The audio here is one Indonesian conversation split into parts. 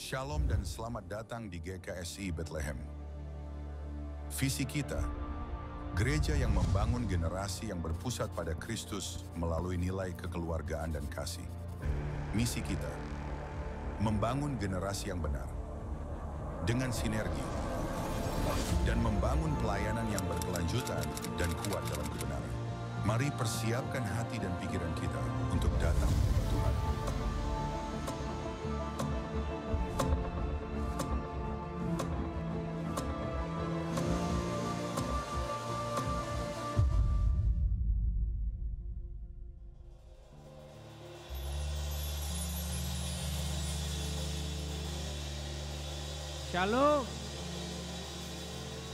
Shalom dan selamat datang di GKSI Bethlehem. Visi kita, gereja yang membangun generasi yang berpusat pada Kristus melalui nilai kekeluargaan dan kasih. Misi kita, membangun generasi yang benar, dengan sinergi, dan membangun pelayanan yang berkelanjutan dan kuat dalam kebenaran. Mari persiapkan hati dan pikiran kita untuk datang kepada Tuhan. Shalom.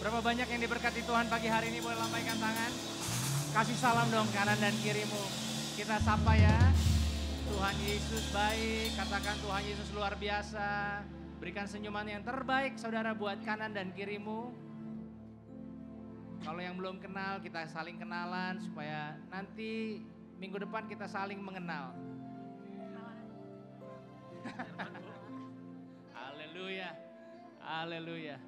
Berapa banyak yang diberkati Tuhan pagi hari ini, boleh lambaikan tangan. Kasih salam dong kanan dan kirimu. Kita sapa ya. Tuhan Yesus baik, katakan Tuhan Yesus luar biasa. Berikan senyuman yang terbaik saudara buat kanan dan kirimu. Kalau yang belum kenal kita saling kenalan supaya nanti minggu depan kita saling mengenal. Haleluya. Haleluya.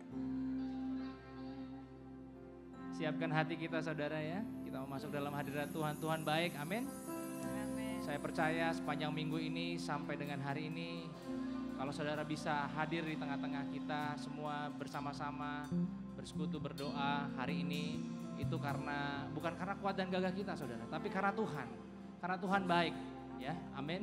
Siapkan hati kita saudara ya. Kita mau masuk dalam hadirat Tuhan. Tuhan baik, amin. Saya percaya sepanjang minggu ini sampai dengan hari ini, kalau saudara bisa hadir di tengah-tengah kita semua bersama-sama bersekutu berdoa hari ini, itu karena bukan karena kuat dan gagah kita saudara, tapi karena Tuhan. Karena Tuhan baik ya, amin.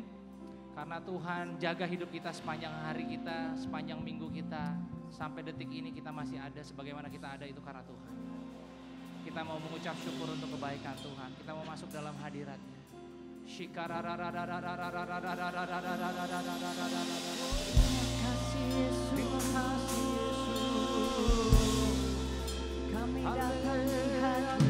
Karena Tuhan jaga hidup kita sepanjang hari kita, sepanjang minggu kita, sampai detik ini kita masih ada sebagaimana kita ada itu karena Tuhan. Kita mau mengucap syukur untuk kebaikan Tuhan. Kita mau masuk dalam hadirat-Nya. Kami datang menghadap.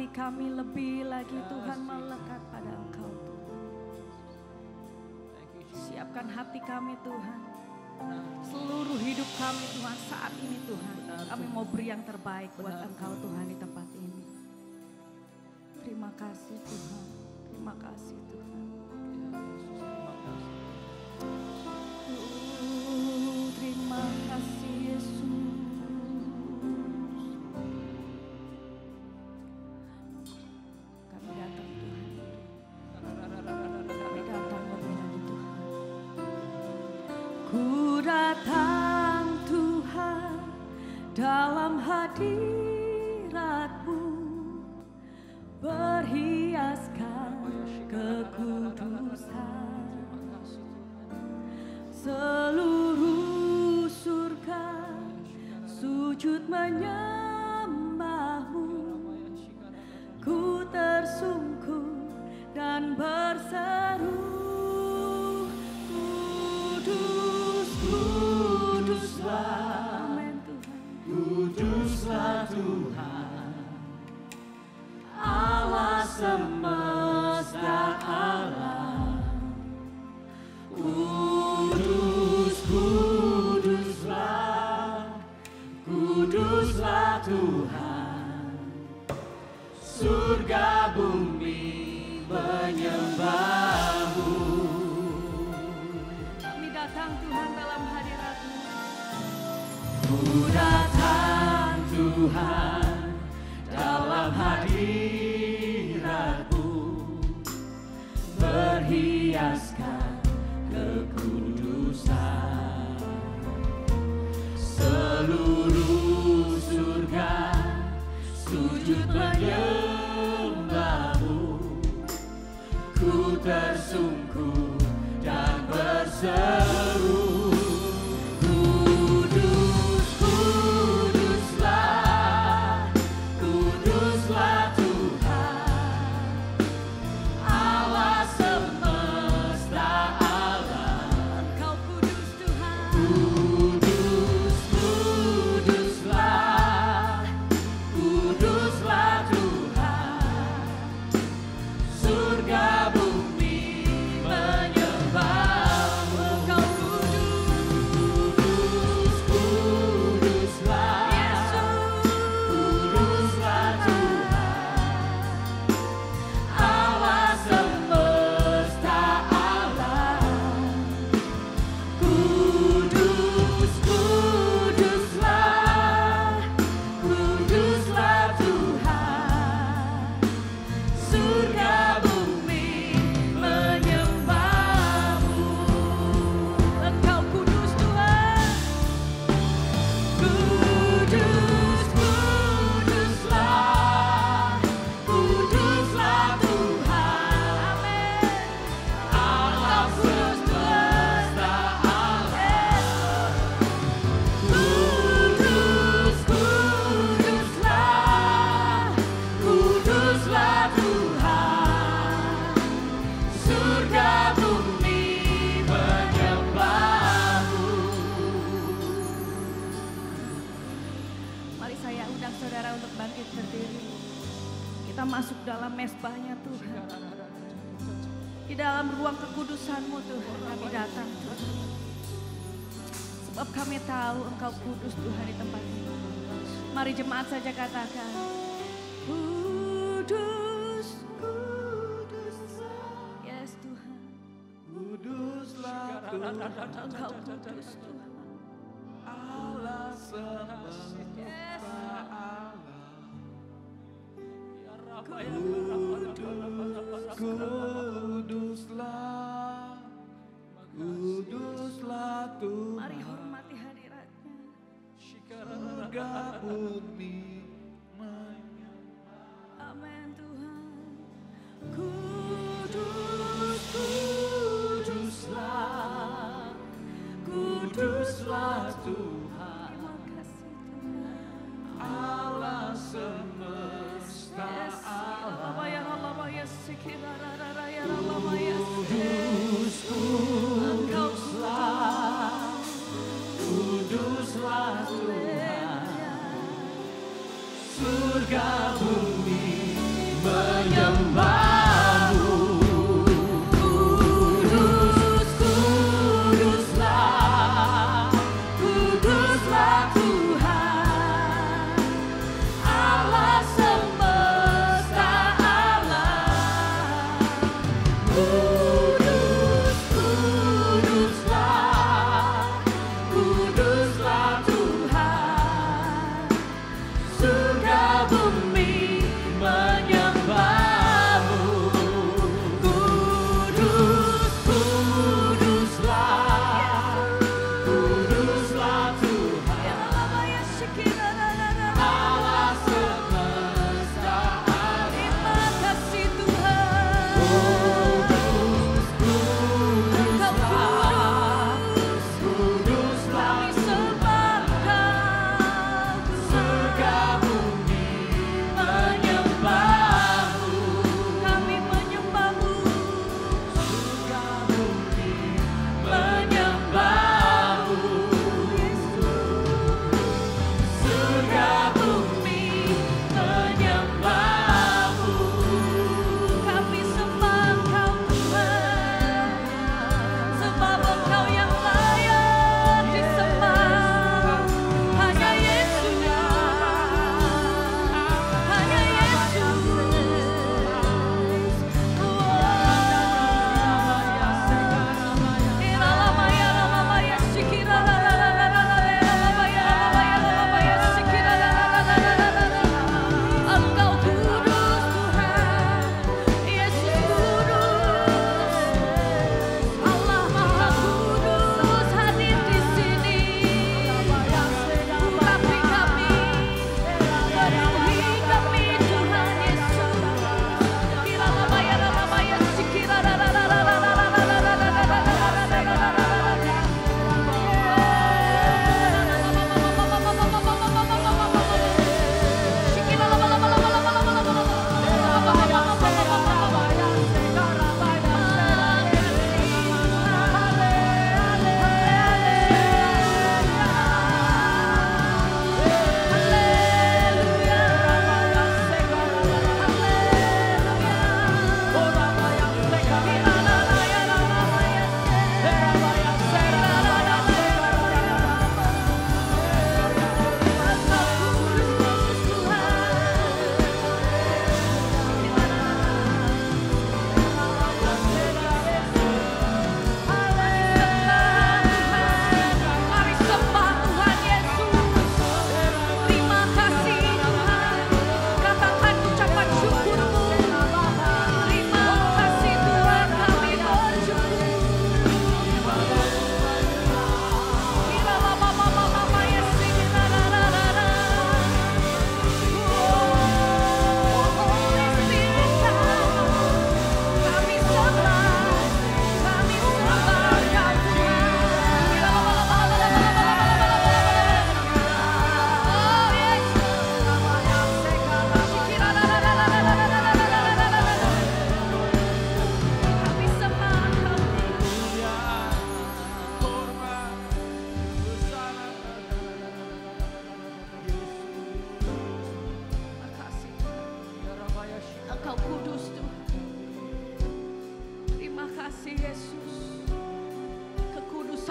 Kami lebih lagi Tuhan melekat pada Engkau Tuhan. Siapkan hati kami Tuhan. Seluruh hidup kami Tuhan saat ini Tuhan. Kami mau beri yang terbaik buat Engkau Tuhan di tempat ini. Terima kasih Tuhan. Terima kasih Tuhan. Terima kasih Yesus. Datang Tuhan dalam hadirat-Mu, berhiaskan kekudusan. Seluruh surga sujud menyembah-Mu, ku tersungkur dan berseru, kudus, kuduslah. Amin Tuhan. Kuduslah Tuhan, Allah semesta alam. Kudus, kuduslah, kuduslah Tuhan. Surga bumi menyembah-Mu. Kami datang Tuhan dalam hadirat-Mu. Ku datang Tuhan dalam hadirat-Mu, berhiaskan kekudusan. Seluruh surga sujud menyembah-Mu. Ku tersungkur dan berseru, kudus, kuduslah, kuduslah Tuhan, Allah semesta alam. Engkau kudus Tuhan. Kudus, kuduslah, kuduslah Tuhan. Surga bumi menyembah-Mu. Engkau kudus. Kudus, kuduslah, Yesus. kuduslah Tuhan, Allah semesta alam. Kudus, kuduslah, kuduslah Tuhan, surga bumi menyembah-Mu. Engkau kudus Tuhan. Kudus, kuduslah, kuduslah Tuhan, Allah semesta alam. Kudus, kuduslah, kuduslah Tuhan, surga bumi menyembah-Mu. Mari saya undang saudara untuk bangkit berdiri. Kita masuk dalam mezbahnya Tuhan. Di dalam ruang kekudusan-Mu Tuhan kami datang Tuhan. Sebab kami tahu Engkau kudus Tuhan di tempat ini. Mari jemaat saja katakan. Kudus, kuduslah. Yes Tuhan. Kuduslah Engkau kudus Tuhan. Allah semesta Yes. alam. Kuduslah, kuduslah Mari Tuhan, hormati hadirat-Nya. surga bumi menyembah. Amin Tuhan. Kudus, Kuduslah, kuduslah Tuhan, terima kasih Tuhan. Allah semesta Yes, alam. Allah ya Allah ya sekiranya ya Allah ya Kudus, Engkau kuduslah, kuduslah Tuhan, surga bumi menyembah-Mu. Kudus, kuduslah, kuduslah Tuhan, Allah semesta alam. Kudus, kuduslah, kuduslah Tuhan, surga bumi menyembah.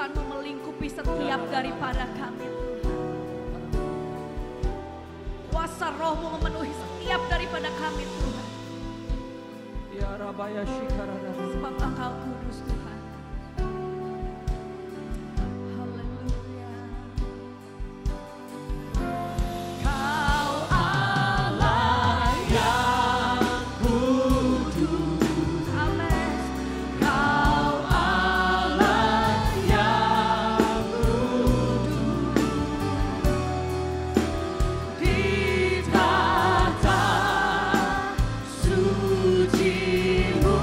Tuhan-Mu melingkupi setiap daripada kami Tuhan. Kuasa Roh-Mu memenuhi setiap daripada kami Tuhan. Ya Rabaya Shikarada. Sebab Engkau kudus Tuhan. Haleluya. Kau Allah yang kudus. Amin. Kau Allah yang kudus. Di tahta suci-Mu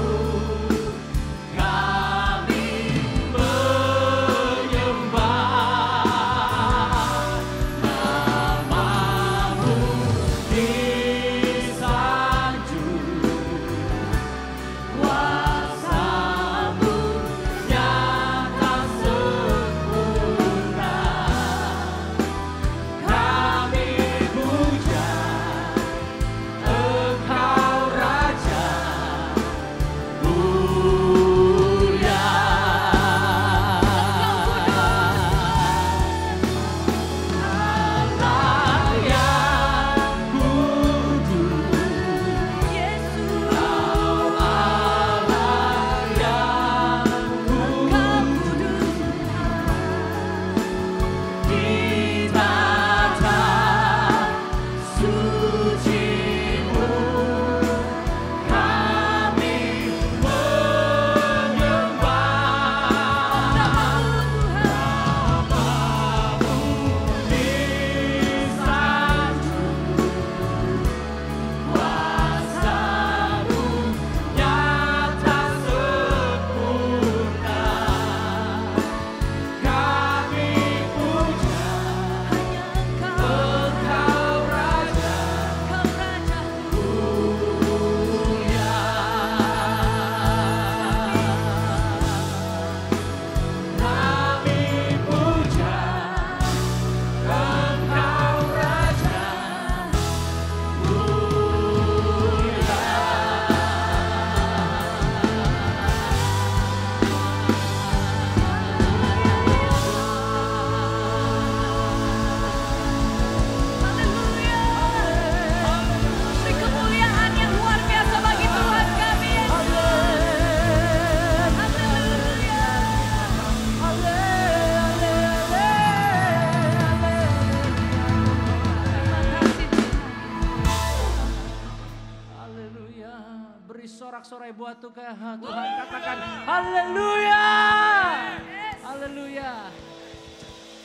kami menyembah. Nama-Mu disanjung, kuasa-Mu nyata sempurna. Kami puja Engkau Raja mulia. Allah yang kudus, Yesus. Kau Allah yang kudus, di tahta suci-Mu kami menyembah. Nama-Mu disanjung, kuasa-Mu nyata sempurna. Kami puja Engkau Raja mulia. Kami puja Engkau Raja Haleluya. Beri kemuliaan yang luar biasa bagi Tuhan kami, Yesus. Haleluya. Terima kasih Tuhan. Haleluya. Beri sorak-sorai buat Tuhan. Katakan haleluya. Haleluya.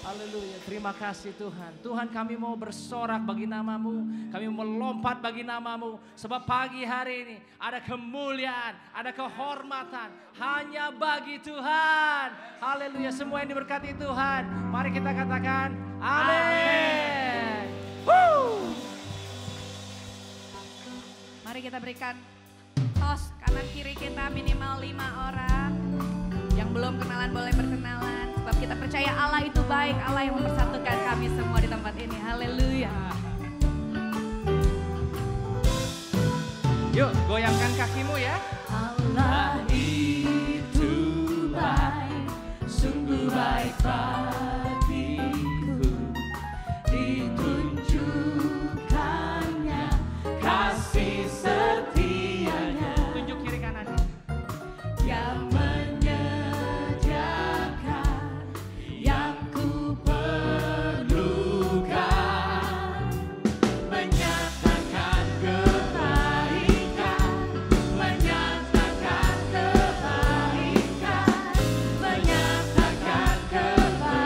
Haleluya. Terima kasih Tuhan. Tuhan, kami mau bersorak bagi nama-Mu. Kami mau melompat bagi nama-Mu. Sebab pagi hari ini ada kemuliaan, ada kehormatan hanya bagi Tuhan. Haleluya. Semua yang diberkati Tuhan. Mari kita katakan amin. Mari kita berikan tos kanan kiri kita minimal 5 orang. Yang belum kenalan boleh berkenalan. Sebab kita percaya Allah itu baik, Allah yang mempersatukan kami semua di tempat ini. Haleluya. Yuk, goyangkan kakimu ya. Allah itu baik, sungguh baik bagiku. Ditunjukkannya kasih setianya Tunjuk kiri kanannya. yang menyediakan yang ku perlukan, menyatakan kebaikan, menyatakan kebaikan, menyatakan kebaikan.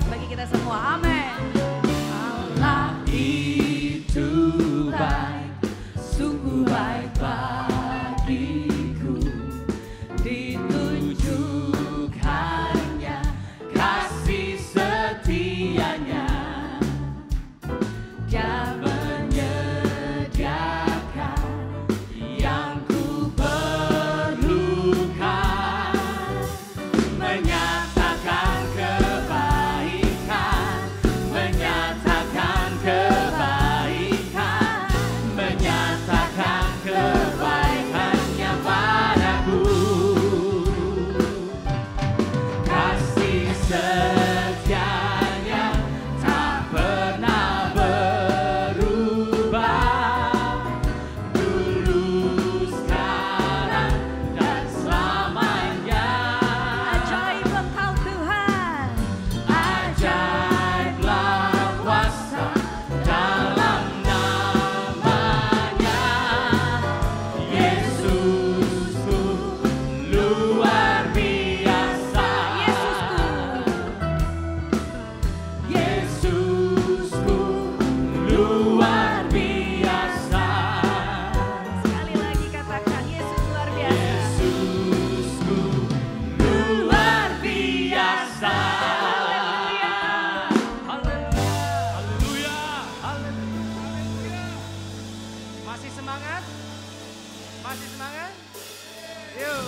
bagi kita semua. Amin. Allah itu baik, sungguh baik bagiku, ditunjukkannya kasih setianya. Dia menyediakan yang ku perlukan, menyatakan kebaikan, menyatakan kebaikan, menyatakan kebaikannya padaku. Kasih setianya tak pernah berubah, dulu, sekarang, dan selamanya. Ajaib Engkau Tuhan. Ajaiblah kuasa dalam namanya. Yesusku luar biasa. Yesusku luar biasa. Sekali lagi katakan Yesus luar biasa. Yesusku luar biasa. Haleluya. Haleluya. Masih semangat? Masih semangat? Yuk.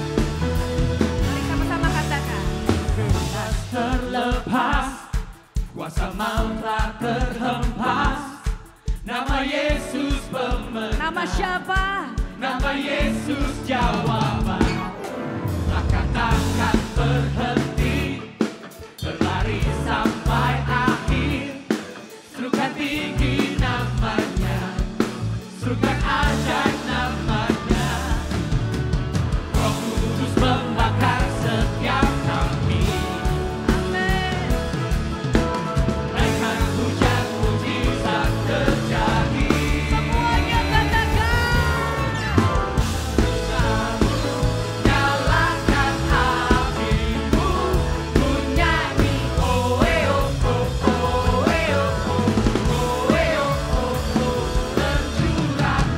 Mari sama-sama katakan. Bebas terlepas, kuasa maut telah terhempas. Nama Yesus pemenang, Nama siapa? nama Yesus jawaban. Maka takkan berhenti, berlari sampai akhir. Serukan tinggi namanya, serukan ajaib namanya. Roh Kudus membakar setiap kami. Amin. Naikkan hujan mujizat terjadi. Semuanya katakan. Nyalakan hatimu, ku nyanyi oh oh oh oh oh oh oh oh oh, mencurahkan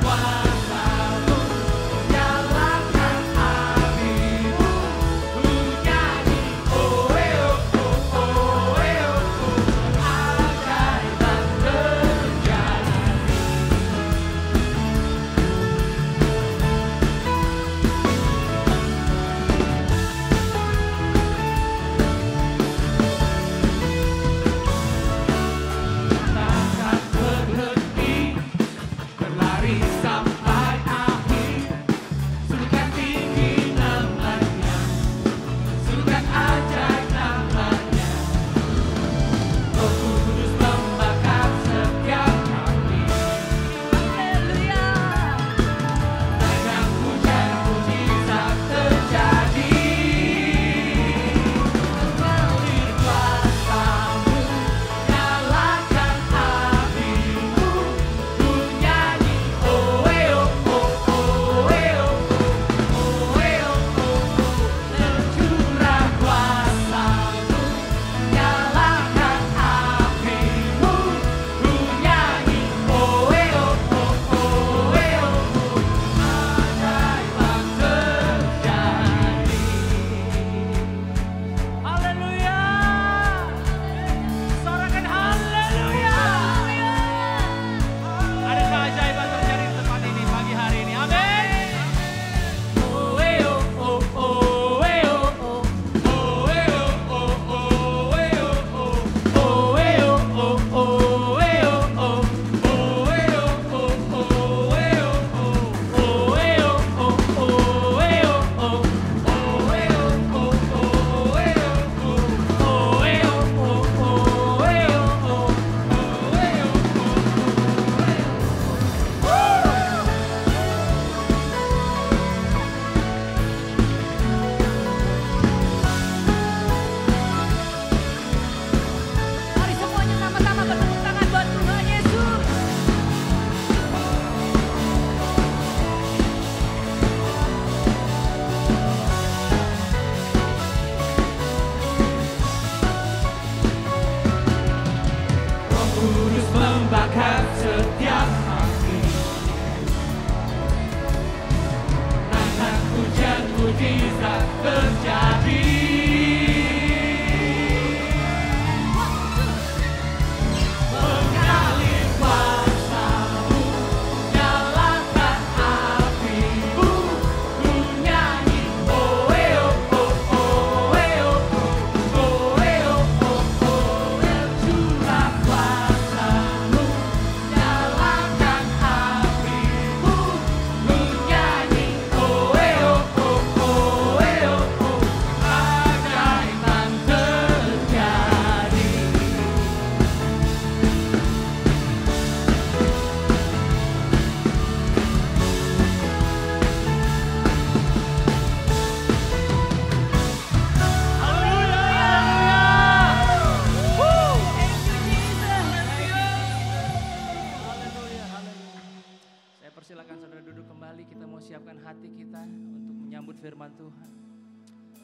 silakan saudara duduk kembali. Kita mau siapkan hati kita untuk menyambut firman Tuhan.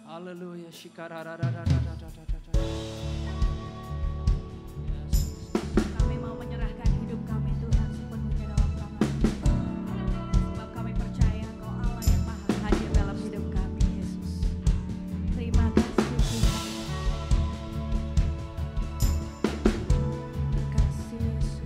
Haleluya. Kami mau menyerahkan hidup kami Tuhan sepenuhnya dalam tangan-Mu. Sebab kami percaya Engkau Allah yang maha hadir dalam hidup kami, Yesus. Terima kasih Tuhan. Terima kasih Yesus.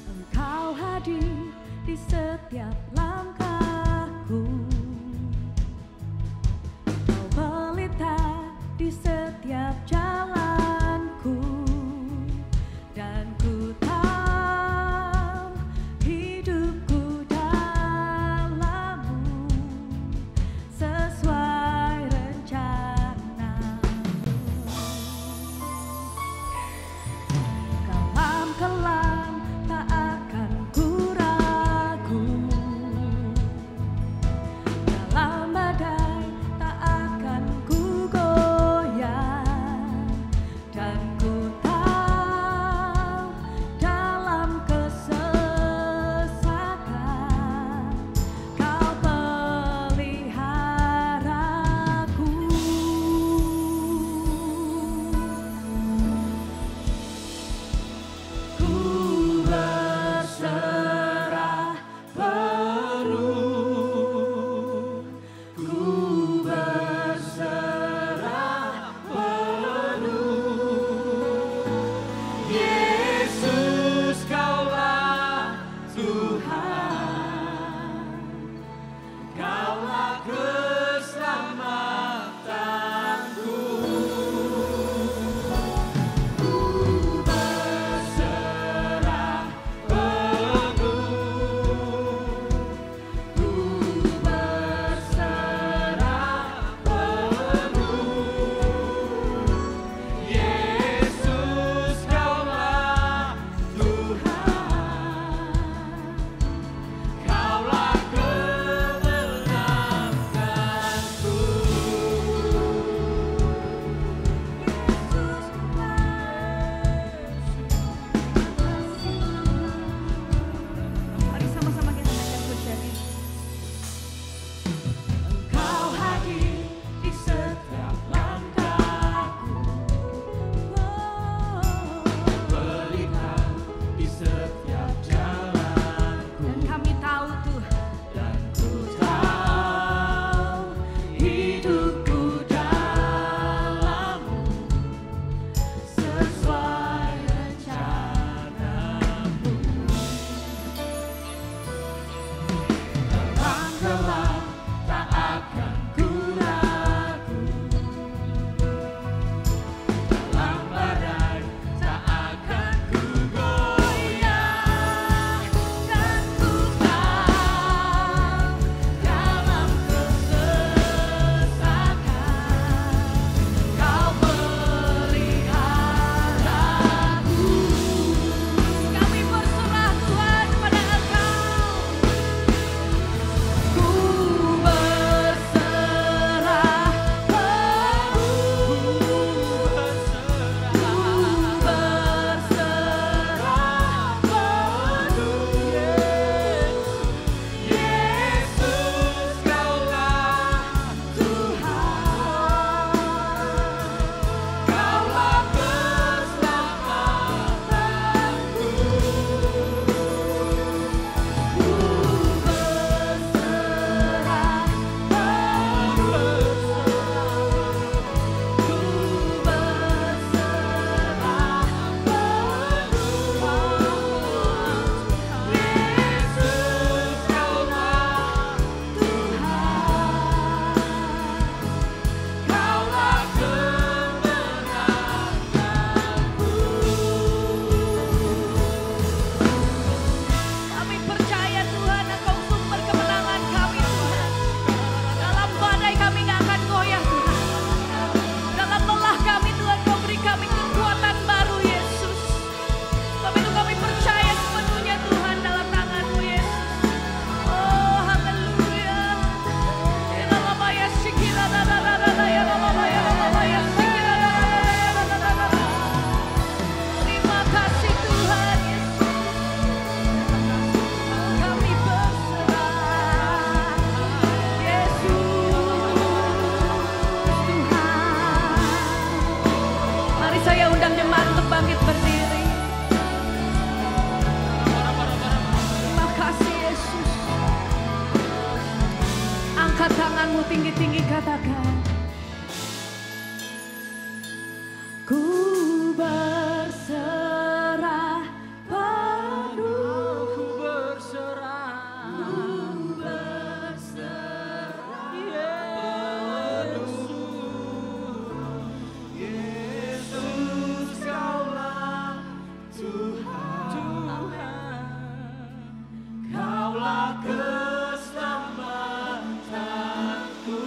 Engkau hadir di setiap langkahku. Kau melintang di setiap jalanku. Dan ku tahu hidupku dalam-Mu sesuai rencana-Mu. Kelam-kelam tak akan ku ragu. tinggi-tinggi katakan. Ku berserah penuh. Ku berserah. Ku berserah Yesus, Kaulah Tuhan. Kaulah keselamatanku.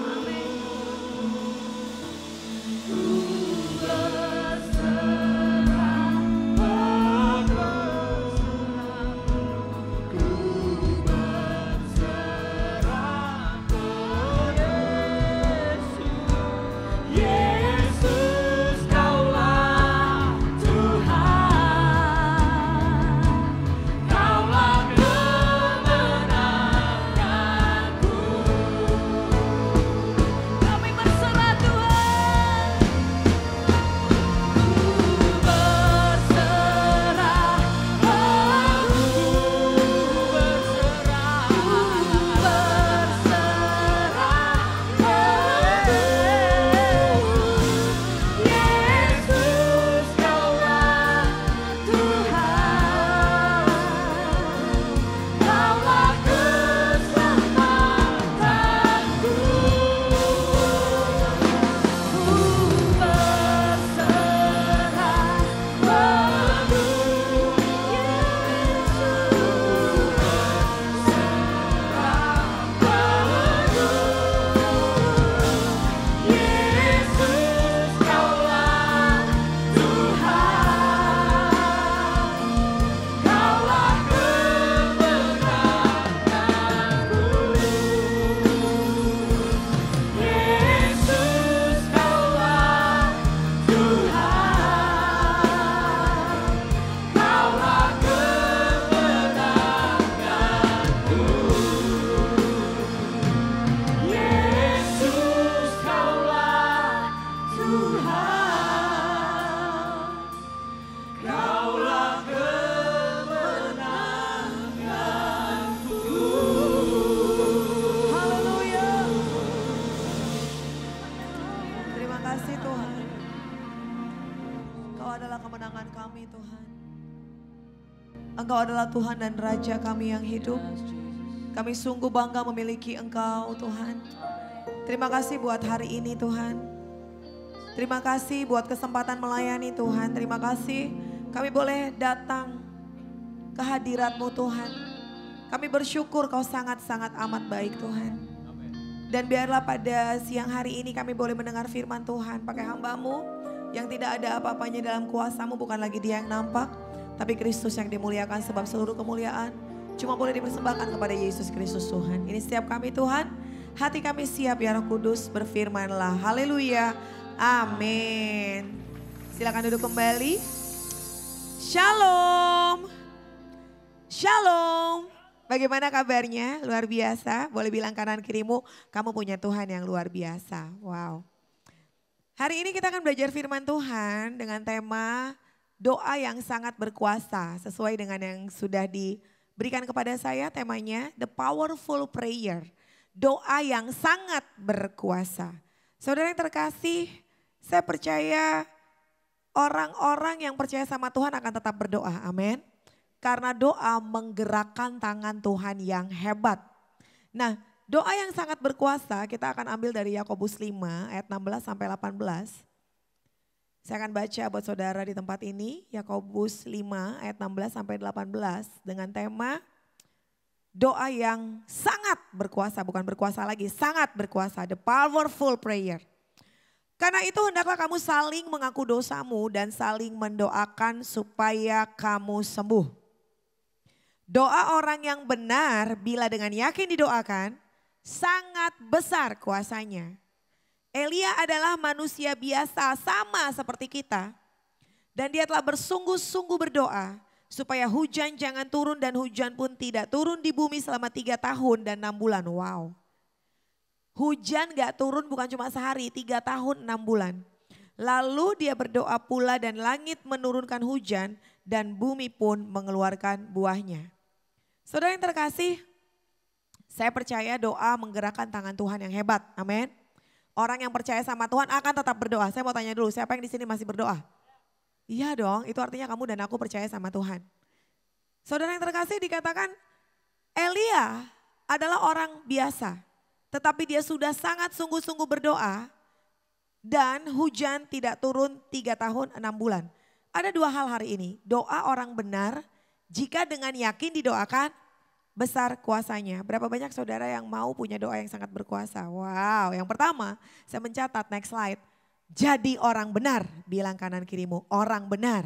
Yesus, Kaulah Tuhan. Kaulah kemenanganku. Kami berserah Tuhan. Ku berserah penuh. Yesus, Kaulah Tuhan, Kaulah keselamatanku. ku berserah penuh. Yesus, Kaulah Tuhan. Kaulah kemenanganku. Yesus, Kaulah Tuhan. Kaulah kemenanganku. Yesus, Kaulah Tuhan. Kaulah kemenanganku. Haleluya. Terima kasih Tuhan. Engkau adalah kemenangan kami Tuhan. Engkau adalah Tuhan dan Raja kami yang hidup. Kami sungguh bangga memiliki Engkau Tuhan. Terima kasih buat hari ini Tuhan. Terima kasih buat kesempatan melayani Tuhan. Terima kasih kami boleh datang ke hadirat-Mu Tuhan. Kami bersyukur Kau sangat-sangat amat baik Tuhan. Dan biarlah pada siang hari ini kami boleh mendengar firman Tuhan pakai hamba-Mu yang tidak ada apa-apanya dalam kuasa-Mu, bukan lagi dia yang nampak, tapi Kristus yang dimuliakan, sebab seluruh kemuliaan cuma boleh dipersembahkan kepada Yesus Kristus Tuhan. Ini setiap kami Tuhan, hati kami siap ya Roh Kudus, berfirmanlah. Haleluya, amin. Silakan duduk kembali. Shalom. Shalom. Bagaimana kabarnya? Luar biasa. Boleh bilang kanan kirimu, kamu punya Tuhan yang luar biasa. Wow. Hari ini kita akan belajar firman Tuhan dengan tema doa yang sangat berkuasa. Sesuai dengan yang sudah diberikan kepada saya, temanya The Powerful Prayer. Doa yang sangat berkuasa. Saudara yang terkasih, saya percaya orang-orang yang percaya sama Tuhan akan tetap berdoa. Amin. Karena doa menggerakkan tangan Tuhan yang hebat. Nah, doa yang sangat berkuasa kita akan ambil dari Yakobus 5 ayat 16 sampai 18. Saya akan baca buat saudara di tempat ini, Yakobus 5 ayat 16 sampai 18 dengan tema doa yang sangat berkuasa, bukan berkuasa lagi, sangat berkuasa, the powerful prayer. Karena itu hendaklah kamu saling mengaku dosamu dan saling mendoakan supaya kamu sembuh. Doa orang yang benar bila dengan yakin didoakan sangat besar kuasanya. Elia adalah manusia biasa sama seperti kita. Dan dia telah bersungguh-sungguh berdoa supaya hujan jangan turun dan hujan pun tidak turun di bumi selama 3 tahun dan 6 bulan. Wow. Hujan gak turun bukan cuma sehari, 3 tahun 6 bulan. Lalu dia berdoa pula dan langit menurunkan hujan dan bumi pun mengeluarkan buahnya. Saudara yang terkasih, Saya percaya doa menggerakkan tangan Tuhan yang hebat. Amin. Orang yang percaya sama Tuhan akan tetap berdoa. Saya mau tanya dulu, siapa yang di sini masih berdoa? Iya dong, itu artinya kamu dan aku percaya sama Tuhan. Saudara yang terkasih, dikatakan Elia adalah orang biasa. Tetapi dia sudah sangat sungguh-sungguh berdoa dan hujan tidak turun 3 tahun 6 bulan. Ada 2 hal hari ini. Doa orang benar, jika dengan yakin didoakan, besar kuasanya. Berapa banyak saudara yang mau punya doa yang sangat berkuasa? Wow, yang pertama saya mencatat, next slide. Jadi orang benar, bilang kanan kirimu, orang benar.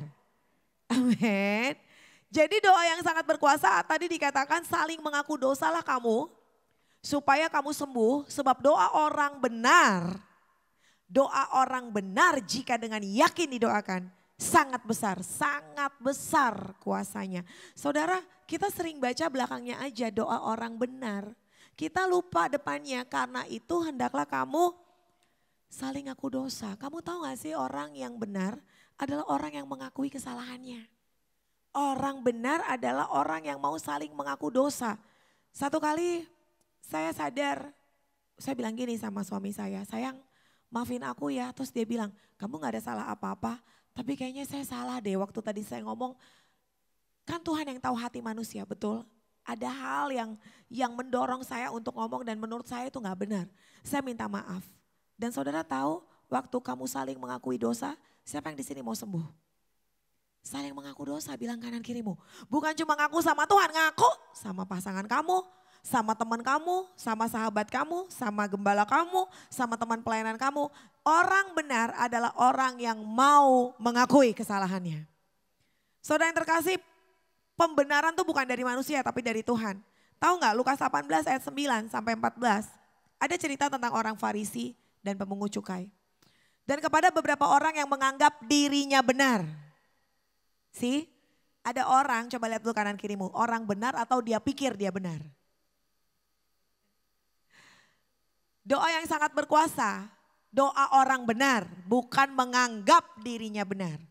Amin. Jadi doa yang sangat berkuasa, tadi dikatakan saling mengaku dosalah kamu, supaya kamu sembuh, sebab doa orang benar jika dengan yakin didoakan, sangat besar kuasanya. Saudara, kita sering baca belakangnya aja doa orang benar. Kita lupa depannya, karena itu hendaklah kamu saling ngaku dosa. Kamu tahu gak sih orang yang benar adalah orang yang mengakui kesalahannya. Orang benar adalah orang yang mau saling mengaku dosa. Satu kali saya sadar, saya bilang gini sama suami saya, sayang maafin aku ya. Terus dia bilang, kamu gak ada salah apa-apa. Tapi kayaknya saya salah deh waktu tadi saya ngomong. Kan Tuhan yang tahu hati manusia, betul. Ada hal yang mendorong saya untuk ngomong dan menurut saya itu gak benar. Saya minta maaf. Dan saudara tahu waktu kamu saling mengakui dosa, siapa yang di sini mau sembuh? Saling mengaku dosa, bilang kanan kirimu. Bukan cuma ngaku sama Tuhan, ngaku sama pasangan kamu, sama teman kamu, sama sahabat kamu, sama gembala kamu, sama teman pelayanan kamu. Orang benar adalah orang yang mau mengakui kesalahannya. Saudara yang terkasih, pembenaran itu bukan dari manusia tapi dari Tuhan. Tahu nggak Lukas 18 ayat 9 sampai 14. Ada cerita tentang orang Farisi dan pemungut cukai. Dan kepada beberapa orang yang menganggap dirinya benar. Ada orang, coba lihat dulu kanan kirimu, orang benar atau dia pikir dia benar. Doa yang sangat berkuasa, doa orang benar, bukan menganggap dirinya benar.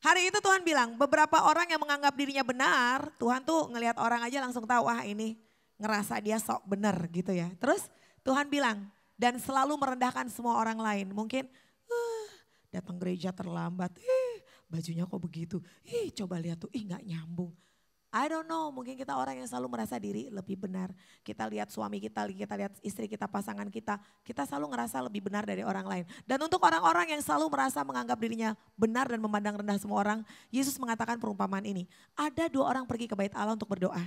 Hari itu Tuhan bilang, beberapa orang yang menganggap dirinya benar, Tuhan tuh ngelihat orang aja langsung tahu, wah ini ngerasa dia sok benar gitu ya. Terus Tuhan bilang, dan selalu merendahkan semua orang lain. Mungkin datang gereja terlambat, bajunya kok begitu, coba lihat tuh, gak nyambung. I don't know, mungkin kita orang yang selalu merasa diri lebih benar. Kita lihat suami kita lihat istri kita, pasangan kita selalu ngerasa lebih benar dari orang lain. Dan untuk orang-orang yang selalu merasa menganggap dirinya benar dan memandang rendah semua orang, Yesus mengatakan perumpamaan ini. Ada 2 orang pergi ke bait Allah untuk berdoa.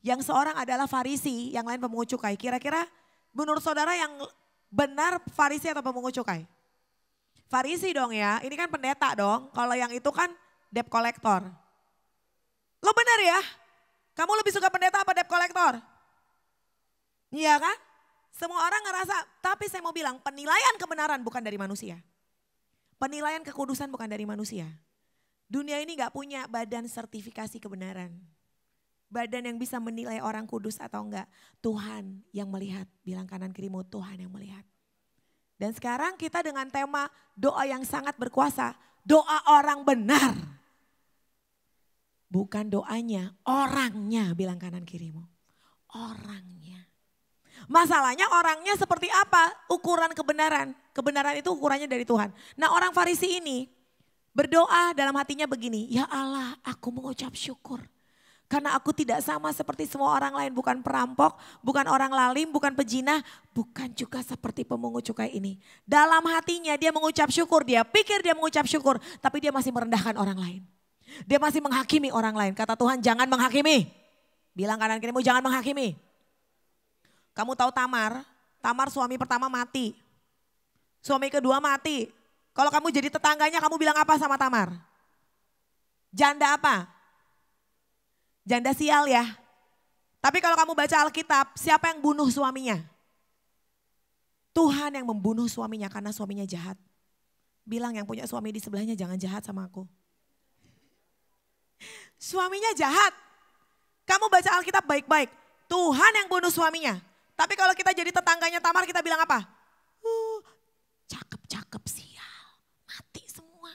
Yang seorang adalah Farisi, yang lain pemungut cukai. Kira-kira menurut saudara yang benar Farisi atau pemungut cukai? Farisi dong ya, ini kan pendeta dong. Kalau yang itu kan debt collector. Lo benar ya? Kamu lebih suka pendeta apa debt collector? Iya kan? Semua orang ngerasa, tapi saya mau bilang penilaian kebenaran bukan dari manusia. Penilaian kekudusan bukan dari manusia. Dunia ini gak punya badan sertifikasi kebenaran. Badan yang bisa menilai orang kudus atau enggak. Tuhan yang melihat, bilang kanan kirimu, Tuhan yang melihat. Dan sekarang kita dengan tema doa yang sangat berkuasa, doa orang benar. Bukan doanya, orangnya, bilang kanan kirimu. Orangnya. Masalahnya orangnya seperti apa ukuran kebenaran? Kebenaran itu ukurannya dari Tuhan. Nah orang Farisi ini berdoa dalam hatinya begini, ya Allah aku mengucap syukur. Karena aku tidak sama seperti semua orang lain, bukan perampok, bukan orang lalim, bukan pejinah, bukan juga seperti pemungut cukai ini. Dalam hatinya dia mengucap syukur, dia pikir dia mengucap syukur, tapi dia masih merendahkan orang lain. Dia masih menghakimi orang lain. Kata Tuhan jangan menghakimi. Bilang kanan kirimu jangan menghakimi. Kamu tahu Tamar? Tamar suami pertama mati. Suami kedua mati. Kalau kamu jadi tetangganya kamu bilang apa sama Tamar? Janda apa? Janda sial ya. Tapi kalau kamu baca Alkitab, siapa yang bunuh suaminya? Tuhan yang membunuh suaminya karena suaminya jahat. Bilang yang punya suami di sebelahnya jangan jahat sama aku. Suaminya jahat. Kamu baca Alkitab baik-baik. Tuhan yang bunuh suaminya. Tapi kalau kita jadi tetangganya Tamar kita bilang apa? Cakep-cakep sial. Mati semua.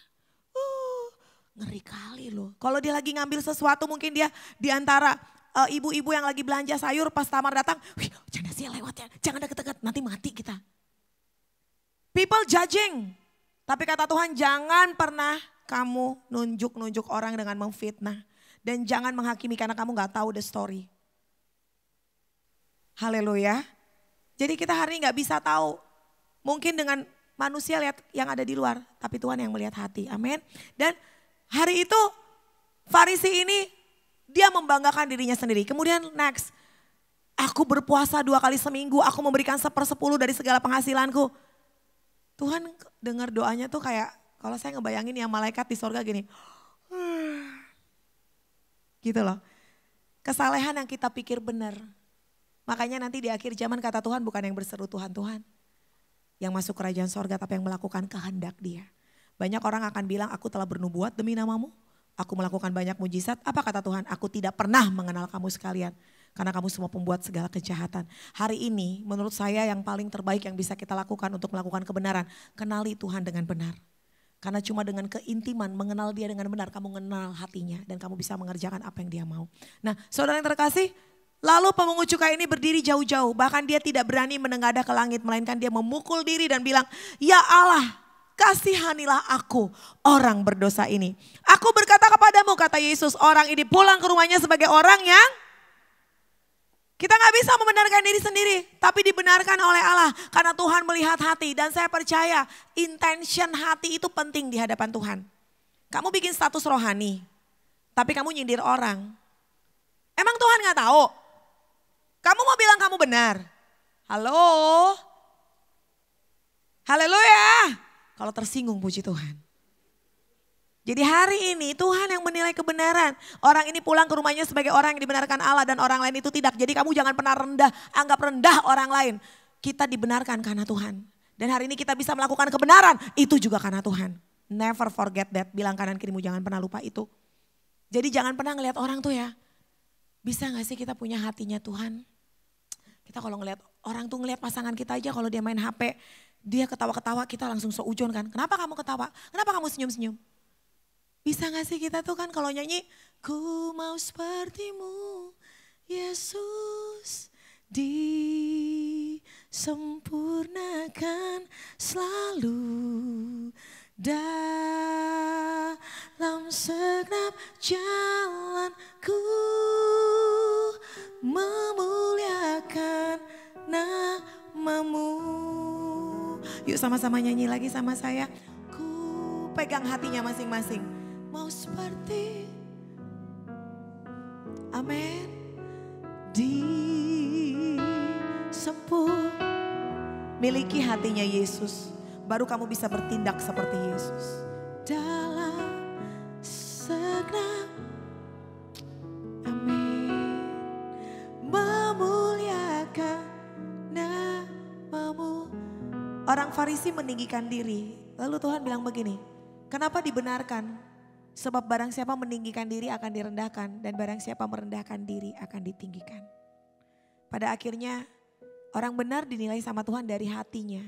Ngeri kali loh. Kalau dia lagi ngambil sesuatu mungkin dia diantara ibu-ibu yang lagi belanja sayur pas Tamar datang, wih jangan sih lewat ya, jangan deket-deket nanti mati kita. People judging. Tapi kata Tuhan jangan pernah kamu nunjuk-nunjuk orang dengan memfitnah. Dan jangan menghakimi karena kamu gak tahu the story. Haleluya. Jadi kita hari ini gak bisa tahu. Mungkin dengan manusia lihat yang ada di luar. Tapi Tuhan yang melihat hati. Amin. Dan hari itu Farisi ini dia membanggakan dirinya sendiri. Kemudian next. Aku berpuasa 2 kali seminggu. Aku memberikan 1/10 dari segala penghasilanku. Tuhan dengar doanya tuh kayak. Kalau saya ngebayangin yang malaikat di sorga gini. Gitu loh. Kesalehan yang kita pikir benar. Makanya nanti di akhir zaman kata Tuhan bukan yang berseru Tuhan, Tuhan. Yang masuk kerajaan sorga tapi yang melakukan kehendak Dia. Banyak orang akan bilang aku telah bernubuat demi namamu. Aku melakukan banyak mujizat. Apa kata Tuhan? Aku tidak pernah mengenal kamu sekalian. Karena kamu semua pembuat segala kejahatan. Hari ini menurut saya yang paling terbaik yang bisa kita lakukan untuk melakukan kebenaran. Kenali Tuhan dengan benar. Karena cuma dengan keintiman mengenal Dia dengan benar. Kamu mengenal hatinya dan kamu bisa mengerjakan apa yang Dia mau. Nah saudara yang terkasih. Lalu pemungut cukai ini berdiri jauh-jauh. Bahkan dia tidak berani menengadah ke langit. Melainkan dia memukul diri dan bilang. Ya Allah kasihanilah aku orang berdosa ini. Aku berkata kepadamu kata Yesus. Orang ini pulang ke rumahnya sebagai orang yang. Kita gak bisa membenarkan diri sendiri. Tapi dibenarkan oleh Allah. Karena Tuhan melihat hati. Dan saya percaya intention hati itu penting di hadapan Tuhan. Kamu bikin status rohani. Tapi kamu nyindir orang. Emang Tuhan gak tahu? Kamu mau bilang kamu benar? Halo? Haleluya. Kalau tersinggung puji Tuhan. Jadi hari ini Tuhan yang menilai kebenaran. Orang ini pulang ke rumahnya sebagai orang yang dibenarkan Allah dan orang lain itu tidak. Jadi kamu jangan pernah rendah, anggap rendah orang lain. Kita dibenarkan karena Tuhan. Dan hari ini kita bisa melakukan kebenaran, itu juga karena Tuhan. Never forget that, bilang kanan kirimu jangan pernah lupa itu. Jadi jangan pernah ngelihat orang tuh ya. Bisa gak sih kita punya hatinya Tuhan? Kita kalau ngelihat orang tuh ngelihat pasangan kita aja kalau dia main HP. Dia ketawa-ketawa kita langsung seujon kan. Kenapa kamu ketawa? Kenapa kamu senyum-senyum? Bisa gak sih kita tuh kan kalau nyanyi. Ku mau sepertimu Yesus disempurnakan selalu. Dalam segenap jalanku memuliakan namamu. Yuk sama-sama nyanyi lagi sama saya. Ku pegang hatinya masing-masing. Mau seperti amin. Miliki hatinya Yesus. Baru kamu bisa bertindak seperti Yesus. Dalam segenap amin. Memuliakan namamu. Orang Farisi meninggikan diri. Lalu Tuhan bilang begini. Kenapa dibenarkan? Sebab barang siapa meninggikan diri akan direndahkan. Dan barang siapa merendahkan diri akan ditinggikan. Pada akhirnya orang benar dinilai sama Tuhan dari hatinya.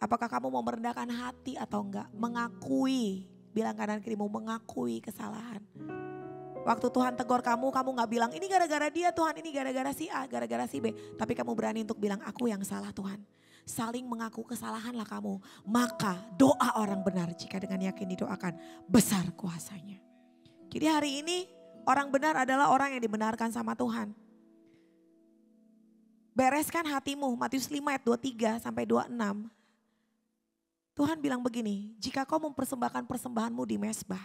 Apakah kamu mau merendahkan hati atau enggak? Mengakui, bilang kanan kirimu, mengakui kesalahan. Waktu Tuhan tegur kamu, kamu gak bilang ini gara-gara dia Tuhan, ini gara-gara si A, gara-gara si B. Tapi kamu berani untuk bilang aku yang salah Tuhan. Saling mengaku kesalahanlah kamu. Maka doa orang benar jika dengan yakin didoakan besar kuasanya. Jadi hari ini orang benar adalah orang yang dibenarkan sama Tuhan. Bereskan hatimu, Matius 5 ayat 23 sampai 26. Tuhan bilang begini, jika kau mempersembahkan persembahanmu di mezbah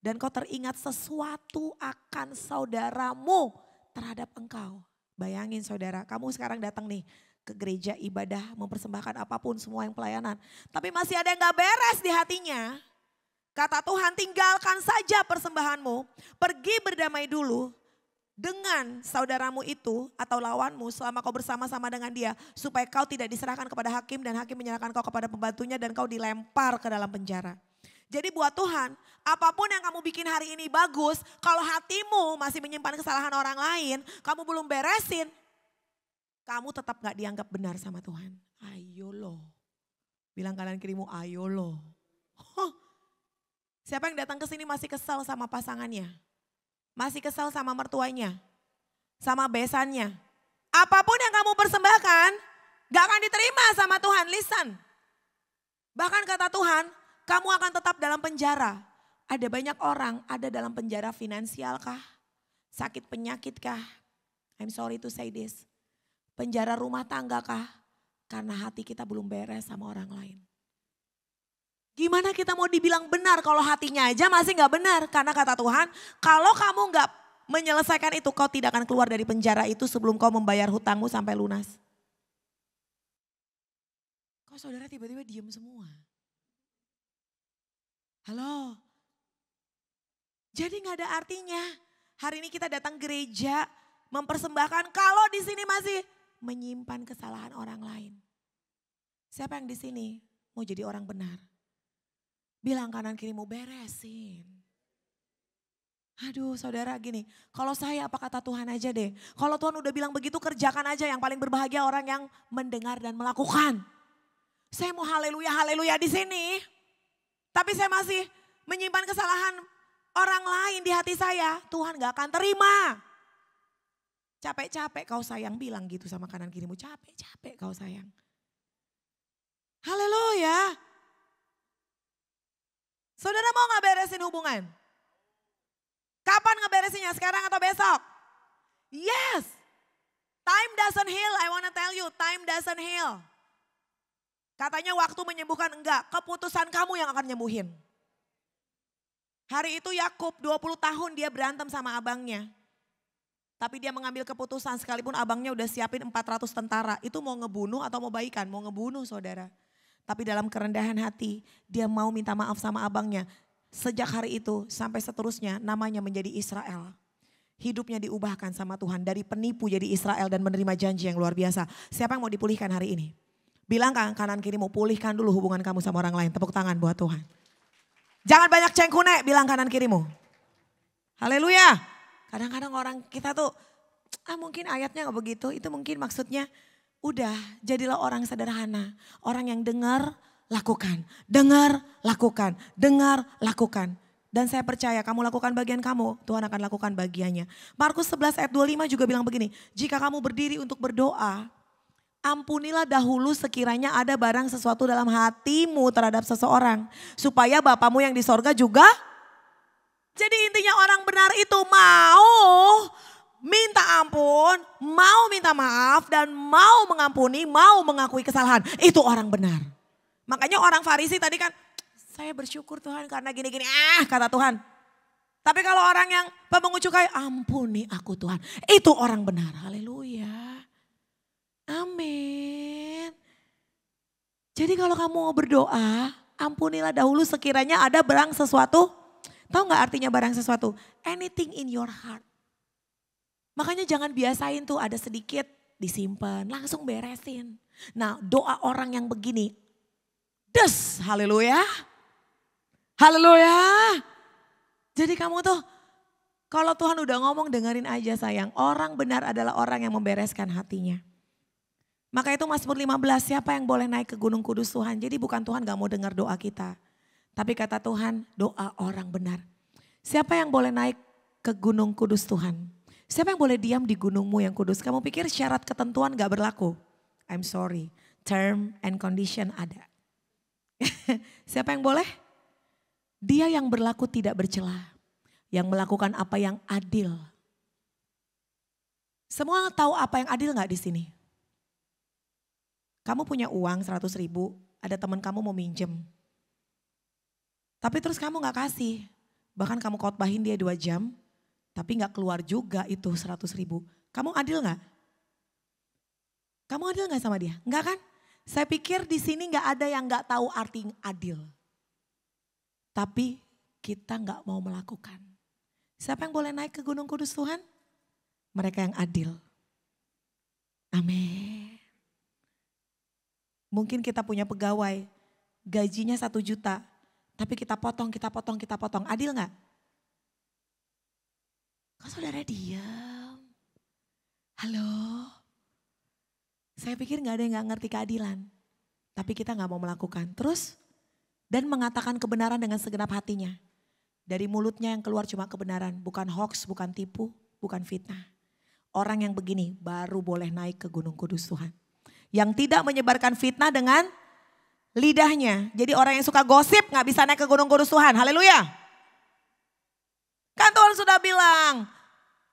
dan kau teringat sesuatu akan saudaramu terhadap engkau. Bayangin saudara, kamu sekarang datang nih ke gereja ibadah mempersembahkan apapun semua yang pelayanan. Tapi masih ada yang gak beres di hatinya. Kata Tuhan tinggalkan saja persembahanmu, pergi berdamai dulu dengan saudaramu itu atau lawanmu selama kau bersama-sama dengan dia. Supaya kau tidak diserahkan kepada hakim dan hakim menyerahkan kau kepada pembantunya dan kau dilempar ke dalam penjara. Jadi buat Tuhan, apapun yang kamu bikin hari ini bagus, kalau hatimu masih menyimpan kesalahan orang lain, kamu belum beresin, kamu tetap gak dianggap benar sama Tuhan. Ayo loh, bilang kanan kirimu ayo loh. Siapa yang datang ke sini masih kesal sama pasangannya? Masih kesal sama mertuanya? sama besannya. Apapun yang kamu persembahkan gak akan diterima sama Tuhan. Listen. Bahkan kata Tuhan, kamu akan tetap dalam penjara. Ada banyak orang ada dalam penjara finansial kah? Sakit penyakit kah? I'm sorry to say this. Penjara rumah tangga kah? Karena hati kita belum beres sama orang lain. Gimana kita mau dibilang benar kalau hatinya aja masih gak benar? Karena kata Tuhan, kalau kamu gak menyelesaikan itu, kau tidak akan keluar dari penjara itu sebelum kau membayar hutangmu sampai lunas. Kok saudara tiba-tiba diem semua? Halo? Jadi gak ada artinya. Hari ini kita datang gereja mempersembahkan kalau di sini masih menyimpan kesalahan orang lain. Siapa yang di sini mau jadi orang benar? Bilang kanan kirimu beresin. Aduh saudara gini, kalau saya apa kata Tuhan aja deh. Kalau Tuhan udah bilang begitu kerjakan aja, yang paling berbahagia orang yang mendengar dan melakukan. Saya mau haleluya di sini. Tapi saya masih menyimpan kesalahan orang lain di hati saya. Tuhan gak akan terima. Capek-capek kau sayang, bilang gitu sama kanan kirimu. Capek-capek kau sayang. Haleluya. Saudara mau gak beresin hubungan? Kapan ngeberesinnya, sekarang atau besok? Yes. Time doesn't heal, I wanna tell you, time doesn't heal. Katanya waktu menyembuhkan, enggak, keputusan kamu yang akan nyembuhin. Hari itu Yakub 20 tahun dia berantem sama abangnya. Tapi dia mengambil keputusan sekalipun abangnya udah siapin 400 tentara. Itu mau ngebunuh atau mau baikan? Mau ngebunuh saudara. Tapi dalam kerendahan hati dia mau minta maaf sama abangnya. Sejak hari itu sampai seterusnya namanya menjadi Israel. Hidupnya diubahkan sama Tuhan. Dari penipu jadi Israel dan menerima janji yang luar biasa. Siapa yang mau dipulihkan hari ini? Bilang kanan kirimu, pulihkan dulu hubungan kamu sama orang lain. Tepuk tangan buat Tuhan. Jangan banyak cengkune, bilang kanan kirimu. Haleluya. Kadang-kadang orang kita tuh, mungkin ayatnya gak begitu. Itu mungkin maksudnya, udah jadilah orang sederhana. Orang yang dengar, lakukan. Dengar, lakukan. Dengar, lakukan. Dan saya percaya kamu lakukan bagian kamu, Tuhan akan lakukan bagiannya. Markus 11 ayat 25 juga bilang begini, jika kamu berdiri untuk berdoa, ampunilah dahulu sekiranya ada barang sesuatu dalam hatimu terhadap seseorang. Supaya Bapamu yang di sorga juga. Jadi intinya orang benar itu mau minta ampun, mau minta maaf dan mau mengampuni, mau mengakui kesalahan. Itu orang benar. Makanya orang Farisi tadi kan, saya bersyukur Tuhan karena gini-gini, kata Tuhan. Tapi kalau orang yang pemungut cukai, ampuni aku Tuhan. Itu orang benar, haleluya. Amin. Jadi kalau kamu mau berdoa, ampunilah dahulu sekiranya ada barang sesuatu. Tahu gak artinya barang sesuatu? Anything in your heart. Makanya jangan biasain tuh ada sedikit disimpan, langsung beresin. Nah doa orang yang begini, haleluya. Haleluya. Jadi kamu tuh kalau Tuhan udah ngomong dengerin aja sayang. Orang benar adalah orang yang membereskan hatinya. Maka itu Mazmur 15, siapa yang boleh naik ke Gunung Kudus Tuhan. Jadi bukan Tuhan gak mau dengar doa kita. Tapi kata Tuhan doa orang benar. Siapa yang boleh naik ke Gunung Kudus Tuhan. Siapa yang boleh diam di gunungmu yang kudus. Kamu pikir syarat ketentuan gak berlaku? I'm sorry, term and condition ada. Siapa yang boleh? Dia yang berlaku tidak bercela, yang melakukan apa yang adil. Semua tahu apa yang adil gak di sini? Kamu punya uang 100.000, ada teman kamu mau minjem. Tapi terus kamu gak kasih, bahkan kamu khotbahin dia 2 jam, tapi gak keluar juga itu 100.000. Kamu adil gak? Kamu adil gak sama dia? Enggak kan? Saya pikir di sini gak ada yang gak tahu arti adil. Tapi kita gak mau melakukan. Siapa yang boleh naik ke Gunung Kudus Tuhan? Mereka yang adil. Amin. Mungkin kita punya pegawai, gajinya 1 juta. Tapi kita potong. Adil gak? Kok saudara diam? Halo? Saya pikir gak ada yang gak ngerti keadilan. Tapi kita gak mau melakukan. Terus? Dan mengatakan kebenaran dengan segenap hatinya. Dari mulutnya yang keluar cuma kebenaran. Bukan hoax, bukan tipu, bukan fitnah. Orang yang begini baru boleh naik ke Gunung Kudus Tuhan. Yang tidak menyebarkan fitnah dengan lidahnya. Jadi orang yang suka gosip gak bisa naik ke Gunung Kudus Tuhan. Haleluya. Kan Tuhan sudah bilang,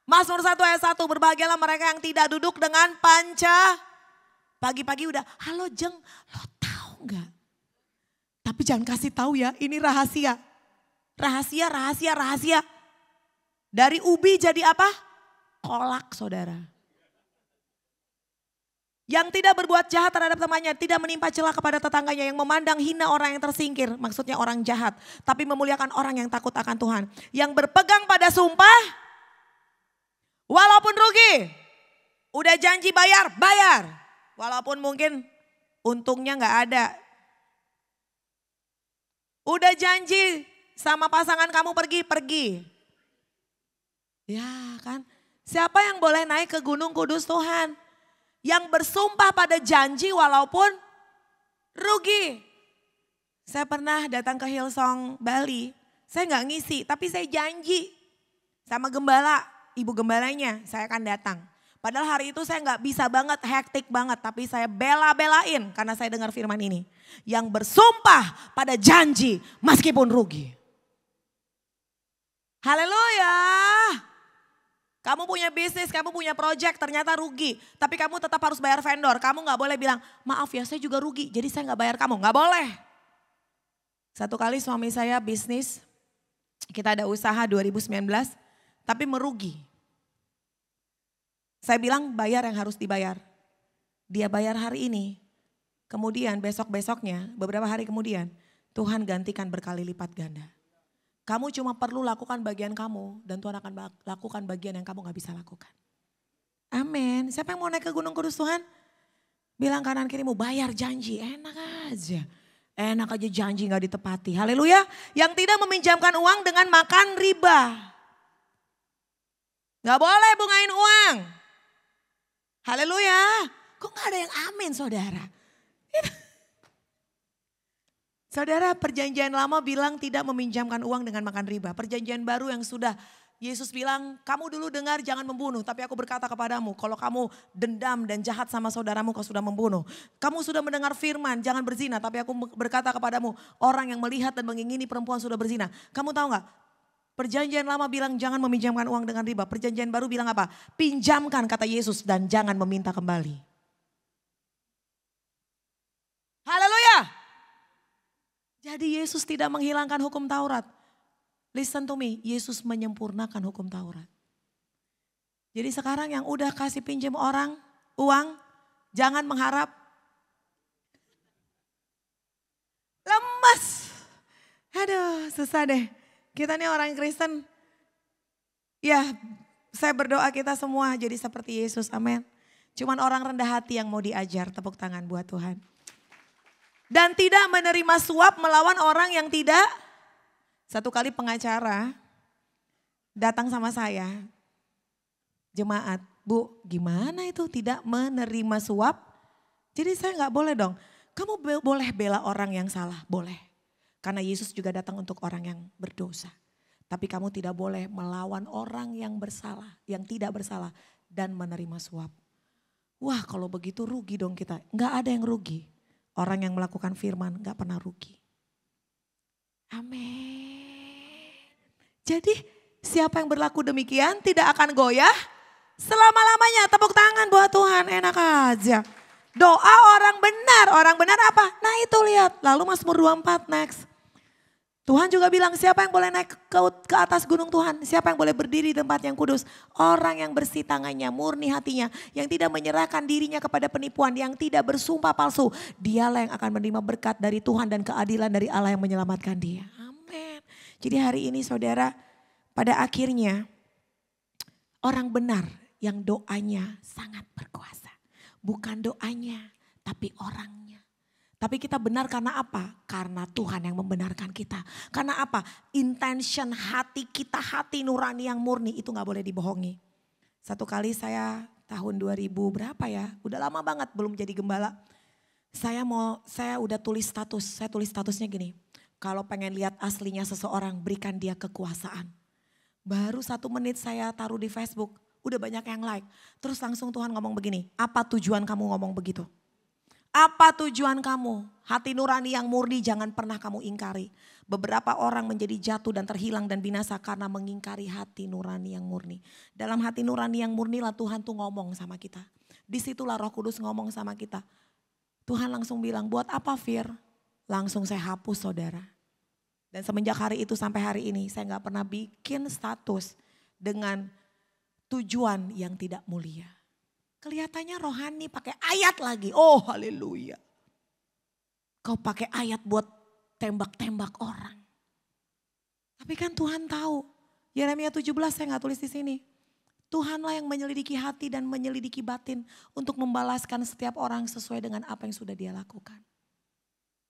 Mazmur 1 ayat 1, berbahagialah mereka yang tidak duduk dengan panca. Pagi-pagi udah, halo Jeng, lo tahu gak? Tapi jangan kasih tahu ya, ini rahasia. Rahasia. Dari ubi jadi apa? Kolak, saudara. Yang tidak berbuat jahat terhadap temannya, tidak menimpa celah kepada tetangganya, yang memandang hina orang yang tersingkir, maksudnya orang jahat, tapi memuliakan orang yang takut akan Tuhan. Yang berpegang pada sumpah, walaupun rugi, udah janji bayar. Walaupun mungkin untungnya gak ada. Udah janji sama pasangan kamu pergi. Ya kan, siapa yang boleh naik ke Gunung Kudus Tuhan? Yang bersumpah pada janji walaupun rugi. Saya pernah datang ke Hillsong Bali, saya gak ngisi tapi saya janji sama gembala, ibu gembalanya saya akan datang. Padahal hari itu saya gak bisa banget, hektik banget, tapi saya bela-belain karena saya dengar firman ini. Yang bersumpah pada janji meskipun rugi. Haleluya. Kamu punya bisnis, kamu punya project, ternyata rugi. Tapi kamu tetap harus bayar vendor. Kamu gak boleh bilang, maaf ya saya juga rugi, jadi saya gak bayar kamu. Gak boleh. Satu kali suami saya bisnis, kita ada usaha 2019, tapi merugi. Saya bilang bayar yang harus dibayar. Dia bayar hari ini, kemudian besok-besoknya, beberapa hari kemudian, Tuhan gantikan berkali lipat ganda. Kamu cuma perlu lakukan bagian kamu dan Tuhan akan lakukan bagian yang kamu gak bisa lakukan. Amin. Siapa yang mau naik ke Gunung Kudus Tuhan? Bilang kanan kirimu, bayar janji, enak aja. Enak aja janji gak ditepati. Haleluya. Yang tidak meminjamkan uang dengan makan riba. Gak boleh bungain uang. Haleluya. Kok gak ada yang amin saudara? Saudara, perjanjian lama bilang tidak meminjamkan uang dengan makan riba. Perjanjian baru yang sudah Yesus bilang, kamu dulu dengar jangan membunuh. Tapi aku berkata kepadamu, kalau kamu dendam dan jahat sama saudaramu kau sudah membunuh. Kamu sudah mendengar firman, jangan berzina. Tapi aku berkata kepadamu, orang yang melihat dan mengingini perempuan sudah berzina. Kamu tahu gak? Perjanjian lama bilang jangan meminjamkan uang dengan riba. Perjanjian baru bilang apa? Pinjamkan kata Yesus dan jangan meminta kembali. Haleluya. Jadi Yesus tidak menghilangkan hukum Taurat. Listen to me, Yesus menyempurnakan hukum Taurat. Jadi sekarang yang udah kasih pinjam orang uang, jangan mengharap lemas. Aduh susah deh. Kita nih orang Kristen, ya saya berdoa kita semua jadi seperti Yesus, amin. Cuman orang rendah hati yang mau diajar, tepuk tangan buat Tuhan. Dan tidak menerima suap melawan orang yang tidak. Satu kali pengacara datang sama saya, jemaat, Bu gimana itu tidak menerima suap? Jadi saya gak boleh dong, kamu boleh bela orang yang salah, boleh. Karena Yesus juga datang untuk orang yang berdosa. Tapi kamu tidak boleh melawan orang yang bersalah, yang tidak bersalah dan menerima suap. Wah kalau begitu rugi dong kita, gak ada yang rugi. Orang yang melakukan firman gak pernah rugi. Amin. Jadi siapa yang berlaku demikian tidak akan goyah selama-lamanya. Tepuk tangan buat Tuhan, enak aja. Doa orang benar apa? Nah itu lihat, lalu Mazmur 24 next. Tuhan juga bilang siapa yang boleh naik ke atas gunung Tuhan. Siapa yang boleh berdiri di tempat yang kudus. Orang yang bersih tangannya, murni hatinya. Yang tidak menyerahkan dirinya kepada penipuan. Yang tidak bersumpah palsu. Dialah yang akan menerima berkat dari Tuhan dan keadilan dari Allah yang menyelamatkan dia. Amin. Jadi hari ini saudara, pada akhirnya orang benar yang doanya sangat berkuasa. Bukan doanya tapi orangnya. Tapi kita benar karena apa? Karena Tuhan yang membenarkan kita. Karena apa? Intention hati kita, hati nurani yang murni itu gak boleh dibohongi. Satu kali saya tahun 2000 berapa ya? Udah lama banget belum jadi gembala. Saya udah tulis status, saya tulis statusnya gini. Kalau pengen lihat aslinya seseorang berikan dia kekuasaan. Baru 1 menit saya taruh di Facebook. Udah banyak yang like. Terus langsung Tuhan ngomong begini, apa tujuan kamu ngomong begitu? Apa tujuan kamu? Hati nurani yang murni jangan pernah kamu ingkari. Beberapa orang menjadi jatuh dan terhilang dan binasa karena mengingkari hati nurani yang murni. Dalam hati nurani yang murni lah Tuhan tuh ngomong sama kita. Disitulah Roh Kudus ngomong sama kita. Tuhan langsung bilang, buat apa Fir? Langsung saya hapus saudara. Dan semenjak hari itu sampai hari ini saya gak pernah bikin status dengan tujuan yang tidak mulia. Kelihatannya rohani pakai ayat lagi. Oh haleluya. Kau pakai ayat buat tembak-tembak orang. Tapi kan Tuhan tahu. Yeremia 17 saya gak tulis di sini. Tuhanlah yang menyelidiki hati dan menyelidiki batin untuk membalaskan setiap orang sesuai dengan apa yang sudah dia lakukan.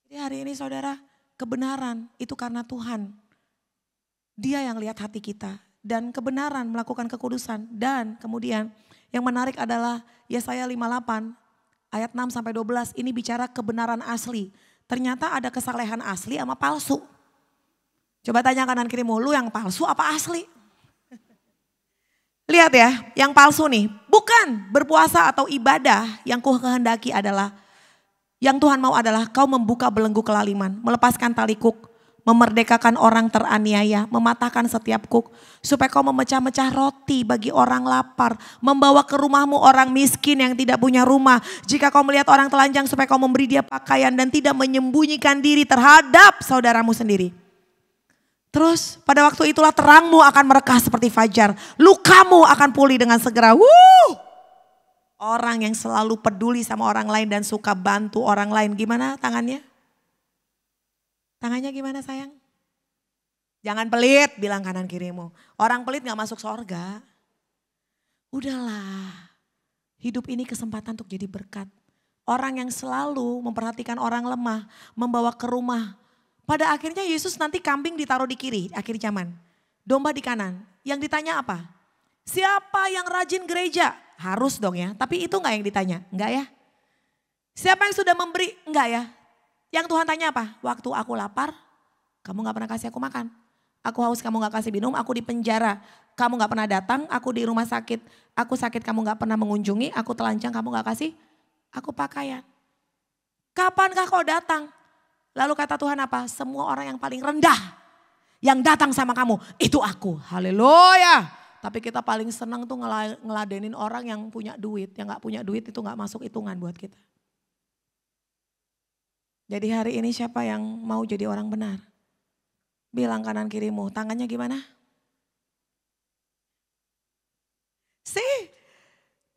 Jadi hari ini saudara, kebenaran itu karena Tuhan. Dia yang lihat hati kita. Dan kebenaran melakukan kekudusan. Dan kemudian yang menarik adalah Yesaya 58 ayat 6 sampai 12 ini bicara kebenaran asli. Ternyata ada kesalehan asli sama palsu. Coba tanya kanan kirimu, lu yang palsu apa asli? Lihat ya, yang palsu nih, bukan berpuasa atau ibadah yang ku kehendaki adalah, yang Tuhan mau adalah kau membuka belenggu kelaliman, melepaskan tali kuk, memerdekakan orang teraniaya, mematahkan setiap kuk, supaya kau memecah-mecah roti bagi orang lapar, membawa ke rumahmu orang miskin yang tidak punya rumah. Jika kau melihat orang telanjang supaya kau memberi dia pakaian dan tidak menyembunyikan diri terhadap saudaramu sendiri. Terus pada waktu itulah terangmu akan merekah seperti fajar, lukamu akan pulih dengan segera. Orang yang selalu peduli sama orang lain dan suka bantu orang lain, gimana tangannya? Tangannya gimana sayang? Jangan pelit, bilang kanan kirimu. Orang pelit gak masuk sorga. Udahlah, hidup ini kesempatan untuk jadi berkat. Orang yang selalu memperhatikan orang lemah, membawa ke rumah. Pada akhirnya Yesus nanti kambing ditaruh di kiri, akhir zaman. Domba di kanan. Yang ditanya apa? Siapa yang rajin gereja? Harus dong ya, tapi itu gak yang ditanya? Enggak ya? Siapa yang sudah memberi? Enggak ya? Yang Tuhan tanya apa? Waktu aku lapar, kamu gak pernah kasih aku makan. Aku haus, kamu gak kasih minum, aku di penjara. Kamu gak pernah datang, aku di rumah sakit. Aku sakit, kamu gak pernah mengunjungi. Aku telanjang, kamu gak kasih aku pakaian. Kapankah kau datang? Lalu kata Tuhan apa? Semua orang yang paling rendah yang datang sama kamu, itu aku. Haleluya. Tapi kita paling senang tuh ngeladenin orang yang punya duit. Yang gak punya duit itu gak masuk hitungan buat kita. Jadi hari ini siapa yang mau jadi orang benar? Bilang kanan kirimu, tangannya gimana?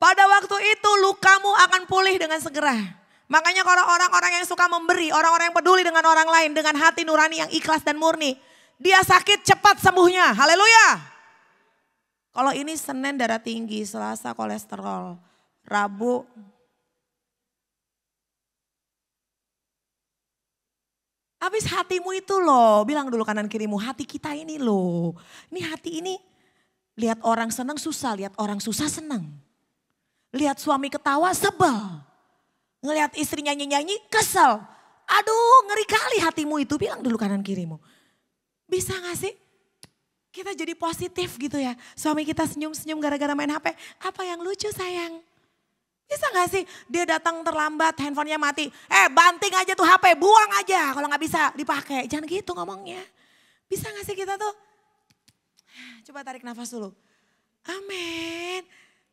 Pada waktu itu lukamu akan pulih dengan segera. Makanya kalau orang-orang yang suka memberi, orang-orang yang peduli dengan orang lain, dengan hati nurani yang ikhlas dan murni, dia sakit cepat sembuhnya, haleluya. Kalau ini Senin darah tinggi, Selasa kolesterol, Rabu habis hatimu itu loh, bilang dulu kanan kirimu, hati kita ini loh. Ini hati ini, lihat orang senang susah, lihat orang susah senang. Lihat suami ketawa sebel. Ngelihat istri nyanyi-nyanyi kesel. Aduh ngeri kali hatimu itu, bilang dulu kanan kirimu. Bisa gak sih? Kita jadi positif gitu ya. Suami kita senyum-senyum gara-gara main HP. Apa yang lucu sayang? Bisa gak sih? Dia datang terlambat, handphonenya mati. Banting aja tuh HP, buang aja kalau gak bisa dipakai. Jangan gitu ngomongnya. Bisa gak sih kita tuh? Coba tarik nafas dulu. Amin.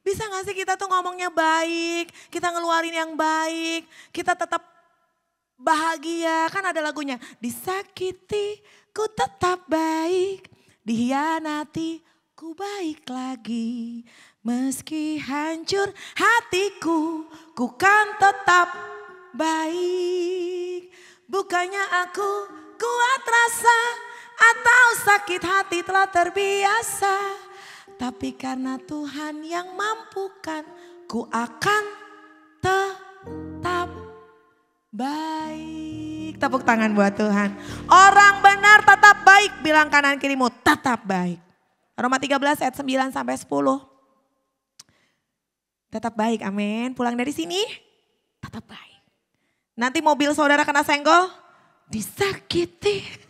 Bisa gak sih kita tuh ngomongnya baik, kita ngeluarin yang baik, kita tetap bahagia. Kan ada lagunya, disakiti ku tetap baik, dihianati ku baik lagi. Meski hancur hatiku, ku kan tetap baik. Bukannya aku kuat rasa atau sakit hati telah terbiasa. Tapi karena Tuhan yang mampukan, ku akan tetap baik. Tepuk tangan buat Tuhan. Orang benar tetap baik, bilang kanan kirimu tetap baik. Roma 13 ayat 9 sampai 10. Tetap baik, amin. Pulang dari sini, tetap baik. Nanti mobil saudara kena senggol, disakiti.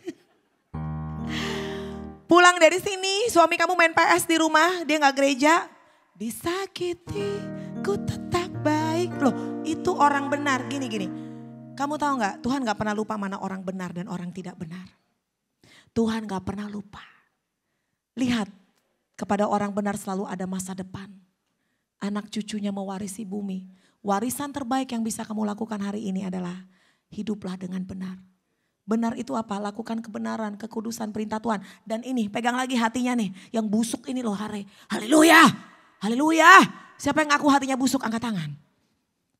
Pulang dari sini, suami kamu main PS di rumah, dia gak gereja, Disakiti, ku tetap baik. Loh, itu orang benar. Gini. Kamu tahu nggak? Tuhan nggak pernah lupa mana orang benar dan orang tidak benar. Tuhan nggak pernah lupa. Lihat, kepada orang benar selalu ada masa depan. Anak cucunya mewarisi bumi. Warisan terbaik yang bisa kamu lakukan hari ini adalah hiduplah dengan benar. Benar itu apa? Lakukan kebenaran, kekudusan, perintah Tuhan. Dan ini, pegang lagi hatinya nih. Yang busuk ini loh, haleluya. Haleluya. Siapa yang ngaku hatinya busuk, angkat tangan.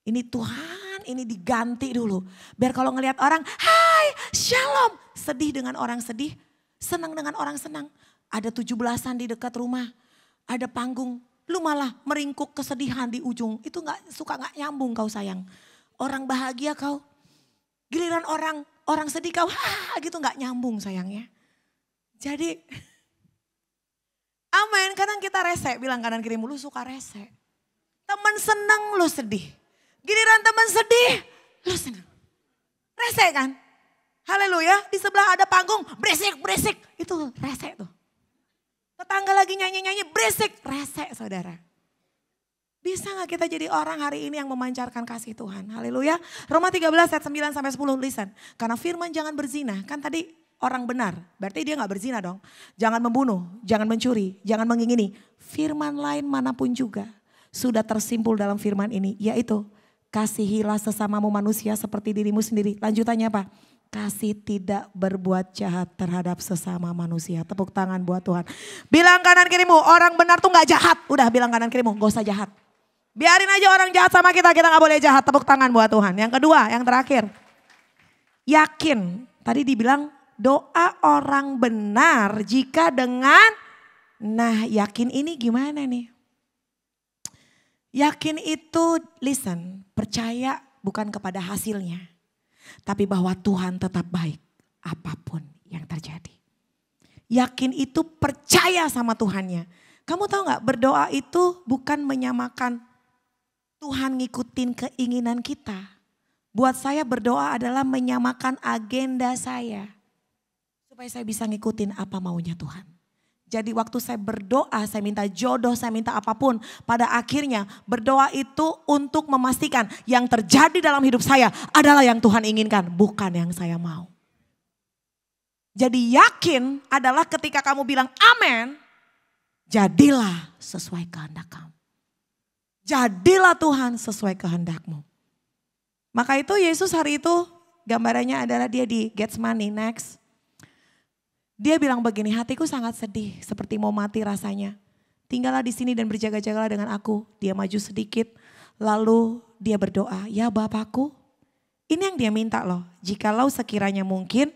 Ini Tuhan, ini diganti dulu. Biar kalau ngelihat orang, hai shalom. Sedih dengan orang sedih, senang dengan orang senang. Ada 17-an di dekat rumah, ada panggung. Lu malah meringkuk kesedihan di ujung. Itu suka gak nyambung kau sayang. Orang bahagia kau, giliran orang sedih kau, gitu gak nyambung sayangnya. Jadi, amin, kadang kita rese, bilang kanan kirimu, lu suka rese. Teman senang lu sedih. Giliran teman sedih, lu senang. Rese kan? Haleluya, di sebelah ada panggung, berisik. Itu rese tuh. Tetangga lagi nyanyi-nyanyi, berisik, rese saudara. Bisa gak kita jadi orang hari ini yang memancarkan kasih Tuhan? Haleluya. Roma 13 ayat 9 sampai 10, listen. Karena firman jangan berzina, kan tadi orang benar, berarti dia gak berzina dong. Jangan membunuh, jangan mencuri, jangan mengingini. Firman lain manapun juga sudah tersimpul dalam firman ini, yaitu kasihilah sesamamu manusia seperti dirimu sendiri. Lanjutannya apa? Kasih tidak berbuat jahat terhadap sesama manusia. Tepuk tangan buat Tuhan. Bilang kanan kirimu, orang benar tuh gak jahat. Udah bilang kanan kirimu, gak usah jahat. Biarin aja orang jahat sama kita gak boleh jahat. Tepuk tangan buat Tuhan. Yang kedua, yang terakhir. Yakin, tadi dibilang doa orang benar jika dengan, nah yakin ini gimana nih? Yakin itu, listen, percaya bukan kepada hasilnya. Tapi bahwa Tuhan tetap baik apapun yang terjadi. Yakin itu percaya sama Tuhannya. Kamu tahu gak, berdoa itu bukan menyamakan Tuhan ngikutin keinginan kita. Buat saya berdoa adalah menyamakan agenda saya. Supaya saya bisa ngikutin apa maunya Tuhan. Jadi waktu saya berdoa, saya minta jodoh, saya minta apapun. Pada akhirnya berdoa itu untuk memastikan yang terjadi dalam hidup saya adalah yang Tuhan inginkan, bukan yang saya mau. Jadi yakin adalah ketika kamu bilang amin, jadilah sesuai kehendak kamu. Jadilah Tuhan sesuai kehendakmu. Maka itu Yesus hari itu gambarannya adalah dia di Getsemani, next. Dia bilang begini, hatiku sangat sedih seperti mau mati rasanya. Tinggallah di sini dan berjaga-jagalah dengan aku. Dia maju sedikit, lalu dia berdoa, ya Bapakku. Ini yang dia minta loh, jikalau sekiranya mungkin,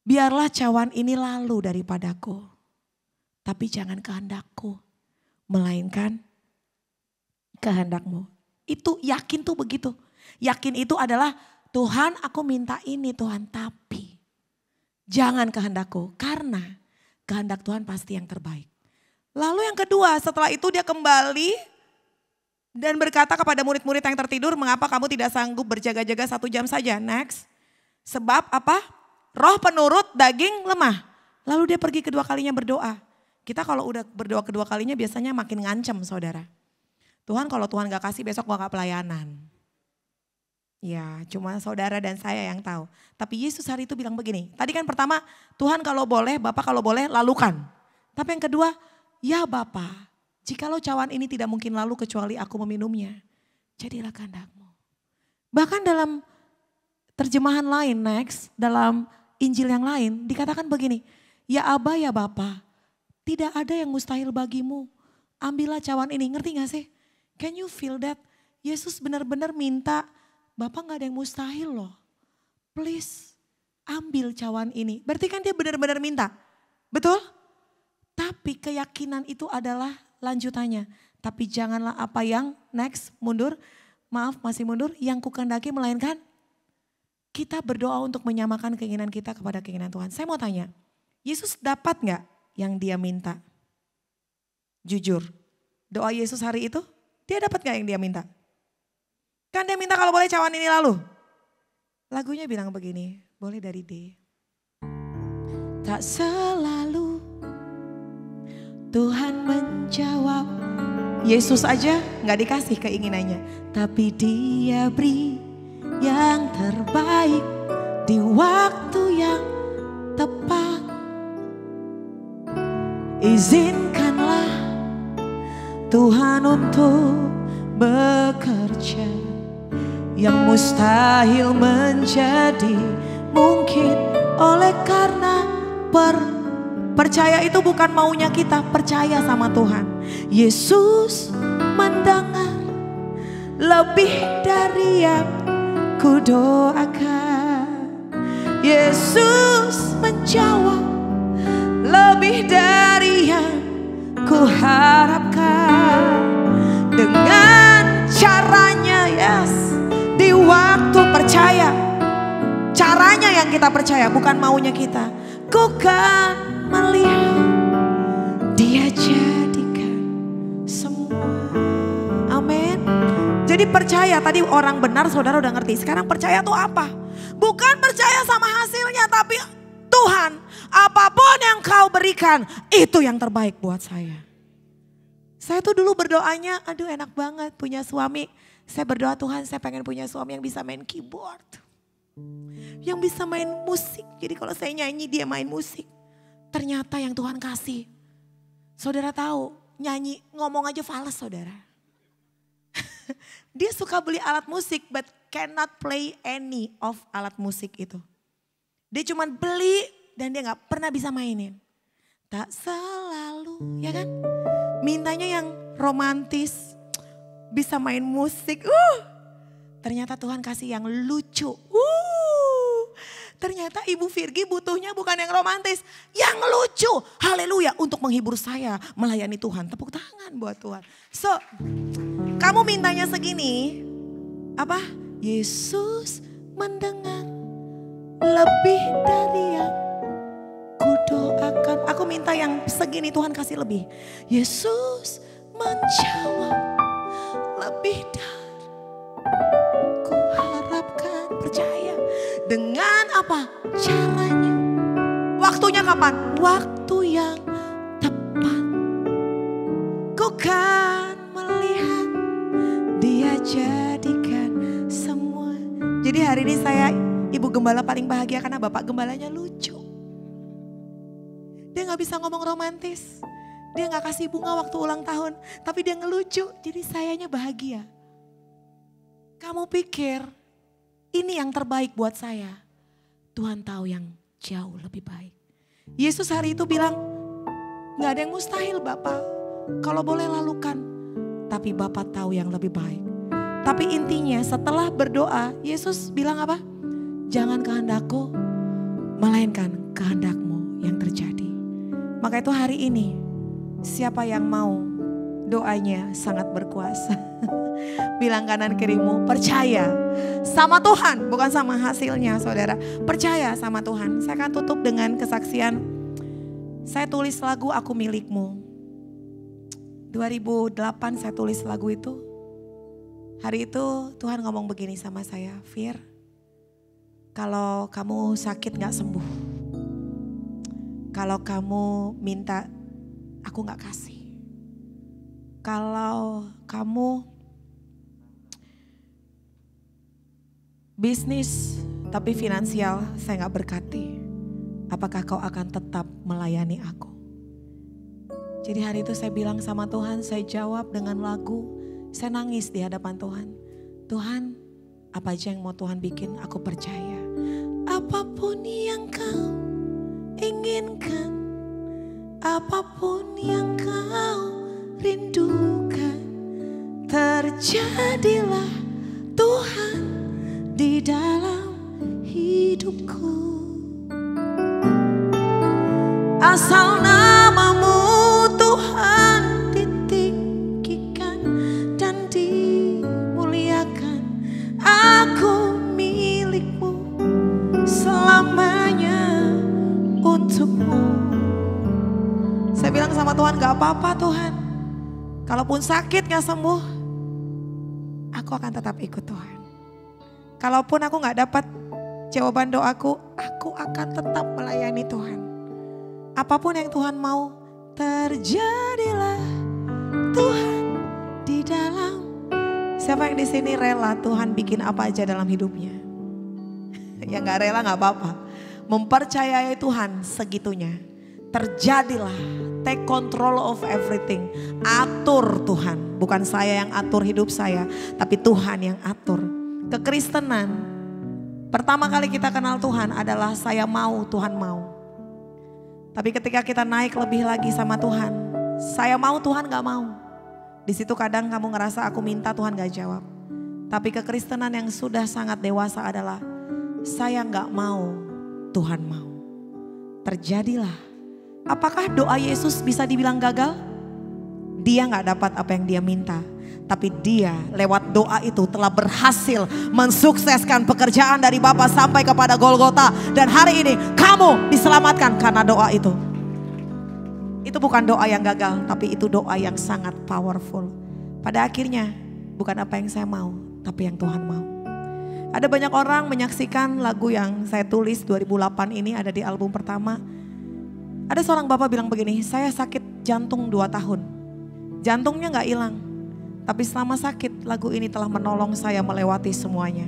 biarlah cawan ini lalu daripadaku. Tapi jangan kehendakku, melainkan kehendakmu. Itu yakin tuh begitu. Yakin itu adalah Tuhan aku minta ini Tuhan, tapi jangan kehendakku, karena kehendak Tuhan pasti yang terbaik. Lalu yang kedua, setelah itu dia kembali dan berkata kepada murid-murid yang tertidur, mengapa kamu tidak sanggup berjaga-jaga 1 jam saja? Next. Sebab apa? Roh penurut, daging lemah. Lalu dia pergi kedua kalinya berdoa. Kita kalau udah berdoa kedua kalinya biasanya makin ngancem saudara. Tuhan kalau Tuhan gak kasih besok gua gak pelayanan. Ya cuma saudara dan saya yang tahu. Tapi Yesus hari itu bilang begini. Tadi kan pertama Tuhan kalau boleh, Bapak kalau boleh lalukan. Tapi yang kedua, ya Bapak, jikalau cawan ini tidak mungkin lalu kecuali aku meminumnya. Jadilah kehendakmu. Bahkan dalam terjemahan lain next, dalam Injil yang lain dikatakan begini. Ya Aba ya Bapak, tidak ada yang mustahil bagimu. Ambillah cawan ini, ngerti gak sih? Can you feel that? Yesus benar-benar minta, Bapak gak ada yang mustahil loh. Please ambil cawan ini. Berarti kan dia benar-benar minta. Betul? Tapi keyakinan itu adalah lanjutannya. Tapi janganlah apa yang next mundur. Maaf masih mundur. Yang kukehendaki melainkan kita berdoa untuk menyamakan keinginan kita kepada keinginan Tuhan. Saya mau tanya. Yesus dapat gak yang dia minta? Jujur. Doa Yesus hari itu. Dia dapat gak yang dia minta? Kan dia minta kalau boleh cawan ini lalu. Lagunya bilang begini, boleh dari D. Tak selalu Tuhan menjawab Yesus aja gak dikasih keinginannya. Tapi Dia beri yang terbaik di waktu yang tepat. Izinkanlah Tuhan untuk bekerja, yang mustahil menjadi mungkin oleh karena percaya itu bukan maunya kita, percaya sama Tuhan. Yesus mendengar lebih dari yang kudoakan. Yesus menjawab lebih dari yang kuharapkan. Dengan caranya, yes, di waktu percaya. Caranya yang kita percaya, bukan maunya kita. Ku kan melihat Dia jadikan semua. Amin. Jadi percaya, tadi orang benar saudara udah ngerti. Sekarang percaya tuh apa? Bukan percaya sama hasilnya, tapi Tuhan, apapun yang Kau berikan, itu yang terbaik buat saya. Saya tuh dulu berdoanya, aduh enak banget punya suami. Saya berdoa, Tuhan saya pengen punya suami yang bisa main keyboard. Yang bisa main musik. Jadi kalau saya nyanyi dia main musik. Ternyata yang Tuhan kasih. Saudara tahu, nyanyi ngomong aja fales saudara. Dia suka beli alat musik but cannot play any of alat musik itu. Dia cuma beli dan dia gak pernah bisa mainin. Tak selalu, ya kan? Mintanya yang romantis, bisa main musik. Ternyata Tuhan kasih yang lucu. Ternyata Ibu Virgi butuhnya bukan yang romantis, yang lucu. Haleluya, untuk menghibur saya melayani Tuhan. Tepuk tangan buat Tuhan. So, kamu mintanya segini, apa? Yesus mendengar lebih dari yang kudoakan. Aku minta yang segini, Tuhan kasih lebih. Yesus menjawab lebih dari kuharapkan. Percaya. Dengan apa? Caranya. Waktunya kapan? Waktu yang tepat. Ku kan melihat Dia jadikan semua. Jadi hari ini saya Ibu Gembala paling bahagia karena Bapak Gembalanya lucu. Dia gak bisa ngomong romantis. Dia gak kasih bunga waktu ulang tahun. Tapi dia ngelucu. Jadi sayanya bahagia. Kamu pikir ini yang terbaik buat saya. Tuhan tahu yang jauh lebih baik. Yesus hari itu bilang, gak ada yang mustahil Bapak. Kalau boleh lalukan. Tapi Bapak tahu yang lebih baik. Tapi intinya setelah berdoa, Yesus bilang apa? Jangan kehendakku, melainkan kehendakmu yang terjadi. Maka itu hari ini, siapa yang mau doanya sangat berkuasa. Bilang kanan kirimu, percaya sama Tuhan, bukan sama hasilnya saudara. Percaya sama Tuhan. Saya akan tutup dengan kesaksian. Saya tulis lagu Aku Milikmu. 2008 saya tulis lagu itu. Hari itu Tuhan ngomong begini sama saya, Fir, kalau kamu sakit gak sembuh, kalau kamu minta aku gak kasih, kalau kamu bisnis tapi finansial saya gak berkati, apakah kau akan tetap melayani aku? Jadi hari itu saya bilang sama Tuhan, saya jawab dengan lagu. Saya nangis di hadapan Tuhan. Tuhan, apa aja yang mau Tuhan bikin, aku percaya. Apapun yang kau inginkan, apapun yang kau rindukan, terjadilah Tuhan di dalam hidupku. Asal namamu Tuhan ditinggikan dan dimuliakan. Aku milikmu selamanya untukmu. Saya bilang sama Tuhan, gak apa-apa Tuhan. Kalaupun sakit gak sembuh, aku akan tetap ikut Tuhan. Kalaupun aku gak dapat jawaban doaku, aku akan tetap melayani Tuhan. Apapun yang Tuhan mau, terjadilah Tuhan Siapa yang di sini rela Tuhan bikin apa aja dalam hidupnya? Yang gak rela gak apa-apa. Mempercayai Tuhan segitunya. Terjadilah, take control of everything. Atur Tuhan, bukan saya yang atur hidup saya, tapi Tuhan yang atur. Kekristenan, pertama kali kita kenal Tuhan adalah saya mau, Tuhan mau. Tapi ketika kita naik lebih lagi sama Tuhan, saya mau, Tuhan gak mau. Di situ kadang kamu ngerasa aku minta Tuhan gak jawab. Tapi kekristenan yang sudah sangat dewasa adalah saya gak mau, Tuhan mau. Terjadilah. Apakah doa Yesus bisa dibilang gagal? Dia gak dapat apa yang dia minta. Tapi dia lewat doa itu telah berhasil mensukseskan pekerjaan dari Bapa sampai kepada Golgota. Dan hari ini kamu diselamatkan karena doa itu. Itu bukan doa yang gagal, tapi itu doa yang sangat powerful. Pada akhirnya bukan apa yang saya mau, tapi yang Tuhan mau. Ada banyak orang menyaksikan lagu yang saya tulis 2008 ini, ada di album pertama. Ada seorang bapak bilang begini, saya sakit jantung 2 tahun. Jantungnya gak hilang, tapi selama sakit lagu ini telah menolong saya melewati semuanya.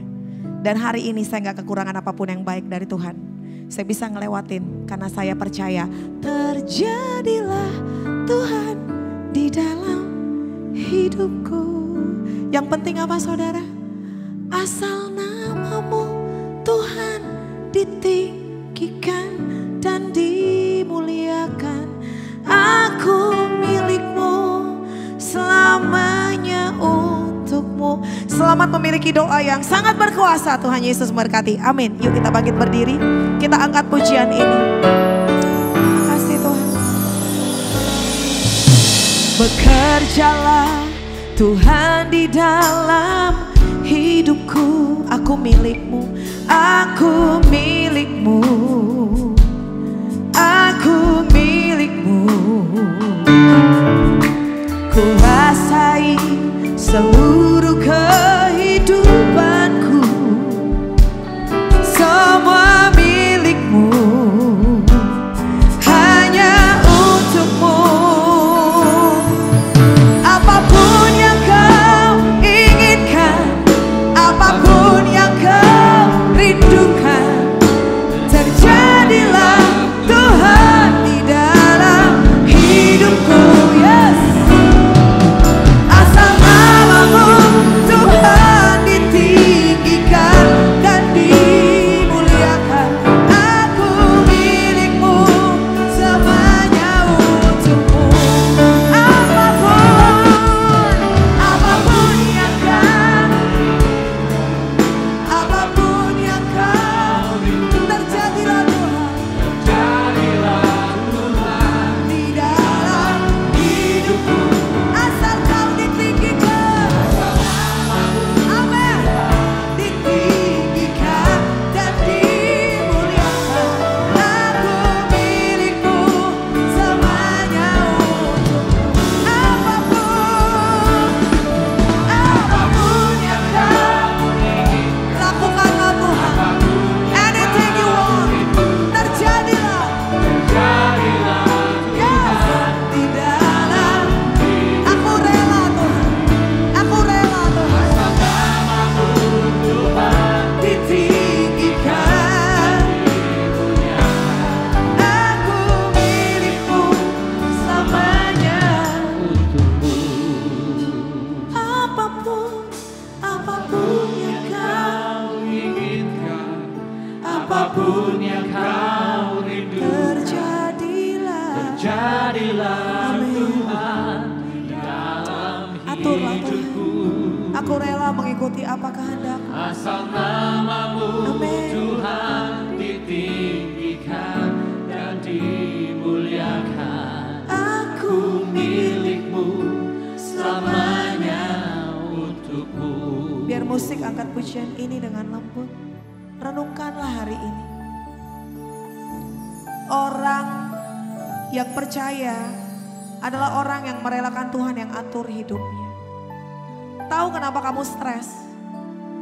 Dan hari ini saya gak kekurangan apapun yang baik dari Tuhan. Saya bisa ngelewatin karena saya percaya terjadilah Tuhan di dalam hidupku. Yang penting apa saudara? Asal namamu Tuhan ditinggikan dan dimuliakan. Aku milikmu selamanya untukmu. Selamat memiliki doa yang sangat berkuasa. Tuhan Yesus memberkati. Amin. Yuk kita bangkit berdiri. Kita angkat pujian ini. Makasih Tuhan. Bekerjalah Tuhan di dalam hidupku. Aku milikmu. Aku milikmu. Aku milikmu. Kuasai seluruh kehidupanku. Semua milikmu, hanya untukmu. Apapun yang kau inginkan, apapun yang kau rindukan, terjadilah Tuhan di dalam hidupku. Yes. Asal namamu Tuhan ditinggikan dan dimuliakan. Aku milikmu, semuanya untukmu. Apapun yang kau terjadilah Tuhan di dalam hidupku. Asal kau ditinggikan, amin, ditinggikan dan dimuliakan. Aku milikmu, semuanya untukmu. Apapun yang kau lakukanlah Tuhan. Anything you want, terjadilah. Yes, di dalam. Aku rela Tuhan, aku rela Tuhan. Ditinggikan. Aku milikmu selamanya. Apapun yang kau inginkan, apapun yang kau rindu, terjadilah. Amin. Tuhan di dalam Aturlah hidupku. Tuhan. Aku rela mengikuti apa kehendak-Mu. Asal namamu Amin. Tuhan ditinggikan dan dimuliakan. Aku milikmu, selamanya untukmu. Biar musik angkat pujian ini dengan lembut. Renungkanlah hari ini. Orang yang percaya adalah orang yang merelakan Tuhan yang atur hidupnya. Tahu kenapa kamu stres?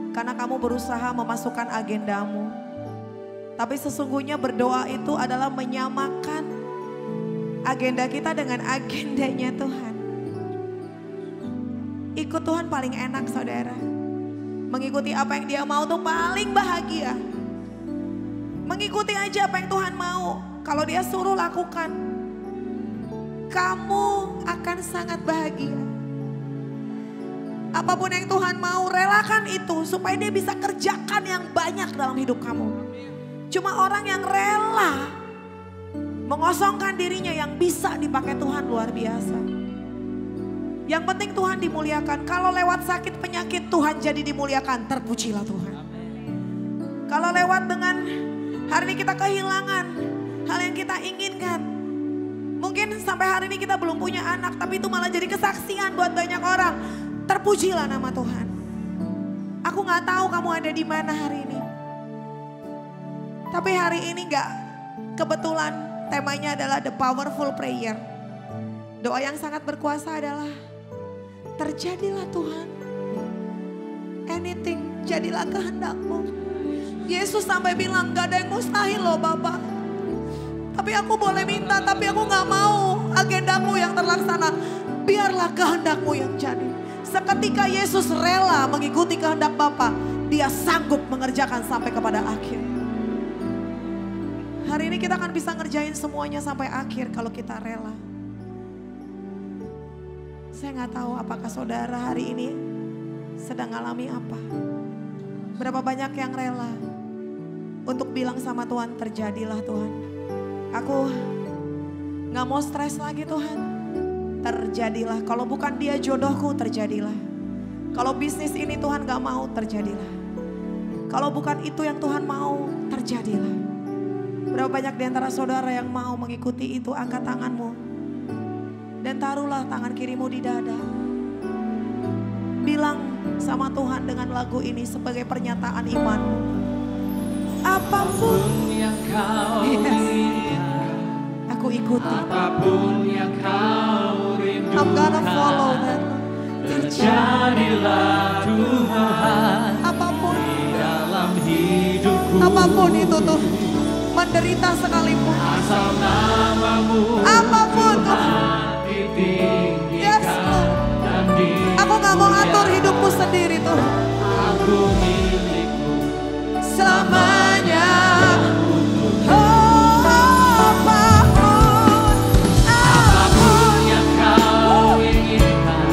Karena kamu berusaha memasukkan agendamu. Tapi sesungguhnya berdoa itu adalah menyamakan agenda kita dengan agendanya Tuhan. Ikut Tuhan paling enak saudara. Mengikuti apa yang dia mau tuh paling bahagia. Mengikuti aja apa yang Tuhan mau. Kalau dia suruh lakukan, kamu akan sangat bahagia. Apapun yang Tuhan mau, relakan itu supaya dia bisa kerjakan yang banyak dalam hidup kamu. Cuma orang yang rela mengosongkan dirinya yang bisa dipakai Tuhan luar biasa. Yang penting Tuhan dimuliakan. Kalau lewat sakit penyakit Tuhan jadi dimuliakan, terpujilah Tuhan. Kalau lewat dengan hari ini kita kehilangan hal yang kita inginkan. Mungkin sampai hari ini kita belum punya anak, tapi itu malah jadi kesaksian buat banyak orang. Terpujilah nama Tuhan. Aku gak tahu kamu ada di mana hari ini. Tapi hari ini gak kebetulan temanya adalah the powerful prayer. Doa yang sangat berkuasa adalah terjadilah Tuhan. Anything, jadilah kehendak-Mu. Yesus sampai bilang gak ada yang mustahil loh Bapak. Tapi aku boleh minta, tapi aku gak mau agendamu yang terlaksana. Biarlah kehendak-Mu yang jadi. Seketika Yesus rela mengikuti kehendak Bapa, dia sanggup mengerjakan sampai kepada akhir. Hari ini kita akan bisa ngerjain semuanya sampai akhir kalau kita rela. Saya nggak tahu apakah saudara hari ini sedang alami apa. Berapa banyak yang rela untuk bilang sama Tuhan, terjadilah Tuhan. Aku nggak mau stres lagi Tuhan. Terjadilah, kalau bukan dia jodohku terjadilah. Kalau bisnis ini Tuhan gak mau terjadilah. Kalau bukan itu yang Tuhan mau terjadilah. Berapa banyak di antara saudara yang mau mengikuti itu, angkat tanganmu. Dan taruhlah tangan kirimu di dada. Bilang sama Tuhan dengan lagu ini sebagai pernyataan imanmu. Apapun yang kau inginkan, aku ikuti. Apapun yang kau rindukan, I'm gonna follow that. Terjadilah Tuhan. Apapun, di dalam hidupku. apapun itu tuh, menderita sekalipun. Asal namamu Apapun tuh. Tuhan ditinggikan. Yes, Lord. Dan Aku gak mau atur hidupku sendiri tuh. aku milikmu Selamanya. Apapun yang kau inginkan,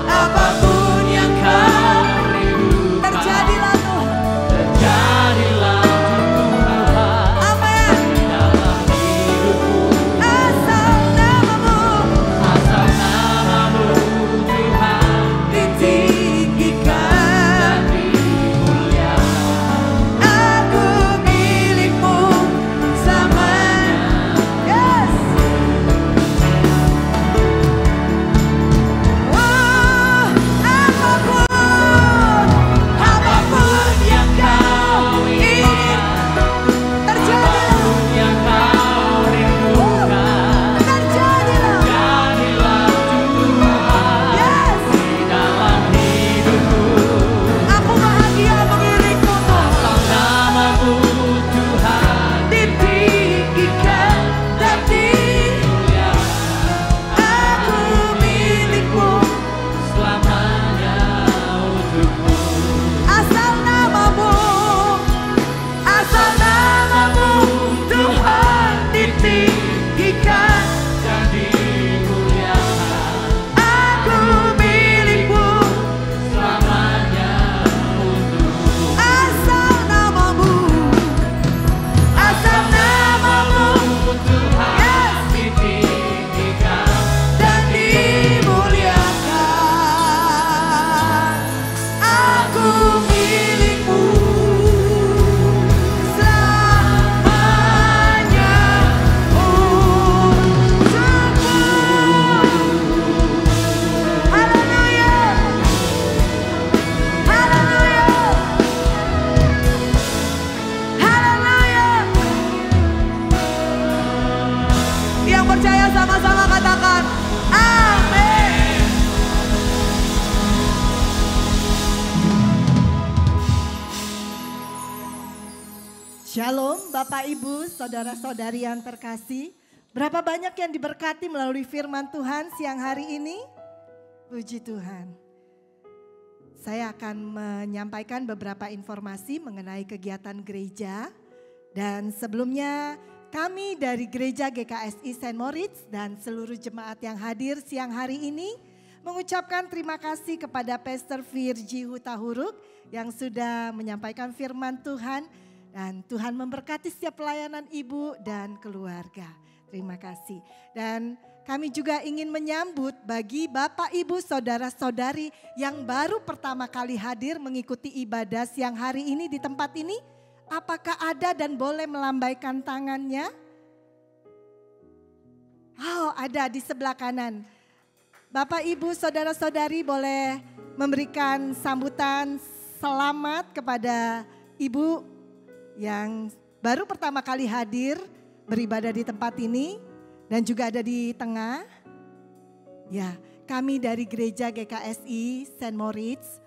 apapun yang kau rindukan, Terjadilah tuh. terjadilah Tuhan. Amin. Di dalam hidupku. Asal namamu Asal namamu Tuhan ditinggikan. dan dimuliakan. Aku milikmu selamanya. Yes. Oh, apapun yang kau inginkan, terjadilah. apapun yang kau rindukan, Terjadilah. jadilah Tuhan Yes. di dalam hidupku. Aku bahagia mengiringmu tuh. Asal namamu Tuhan Ditinggikan dan dimuliakan. aku milikmu. Selamanya untukmu. Asal namamu Tuhan ditinggikan. Dan dimuliakan. Aku milikmu. Selamanya untukmu. Asal namamu Tuhan ditinggikan. dan dimuliakan. Aku milikmu selamanya untukmu. Haleluya. Haleluya. Haleluya. Yang percaya sama-sama katakan amin. Shalom Bapak Ibu, Saudara-saudari yang terkasih. Berapa banyak yang diberkati melalui firman Tuhan siang hari ini? Puji Tuhan. Saya akan menyampaikan beberapa informasi mengenai kegiatan gereja. Dan sebelumnya kami dari Gereja GKSI St. Moritz dan seluruh jemaat yang hadir siang hari ini mengucapkan terima kasih kepada Pastor Virgi Hutahuruk yang sudah menyampaikan firman Tuhan. Dan Tuhan memberkati setiap pelayanan ibu dan keluarga. Terima kasih. Dan kami juga ingin menyambut bagi Bapak, Ibu, Saudara-saudari yang baru pertama kali hadir mengikuti ibadah siang hari ini di tempat ini. Apakah ada dan boleh melambaikan tangannya? Oh, ada di sebelah kanan. Bapak, Ibu, Saudara-saudari boleh memberikan sambutan selamat kepada Ibu yang baru pertama kali hadir beribadah di tempat ini dan juga ada di tengah. Ya, kami dari Gereja GKSI St. Moritz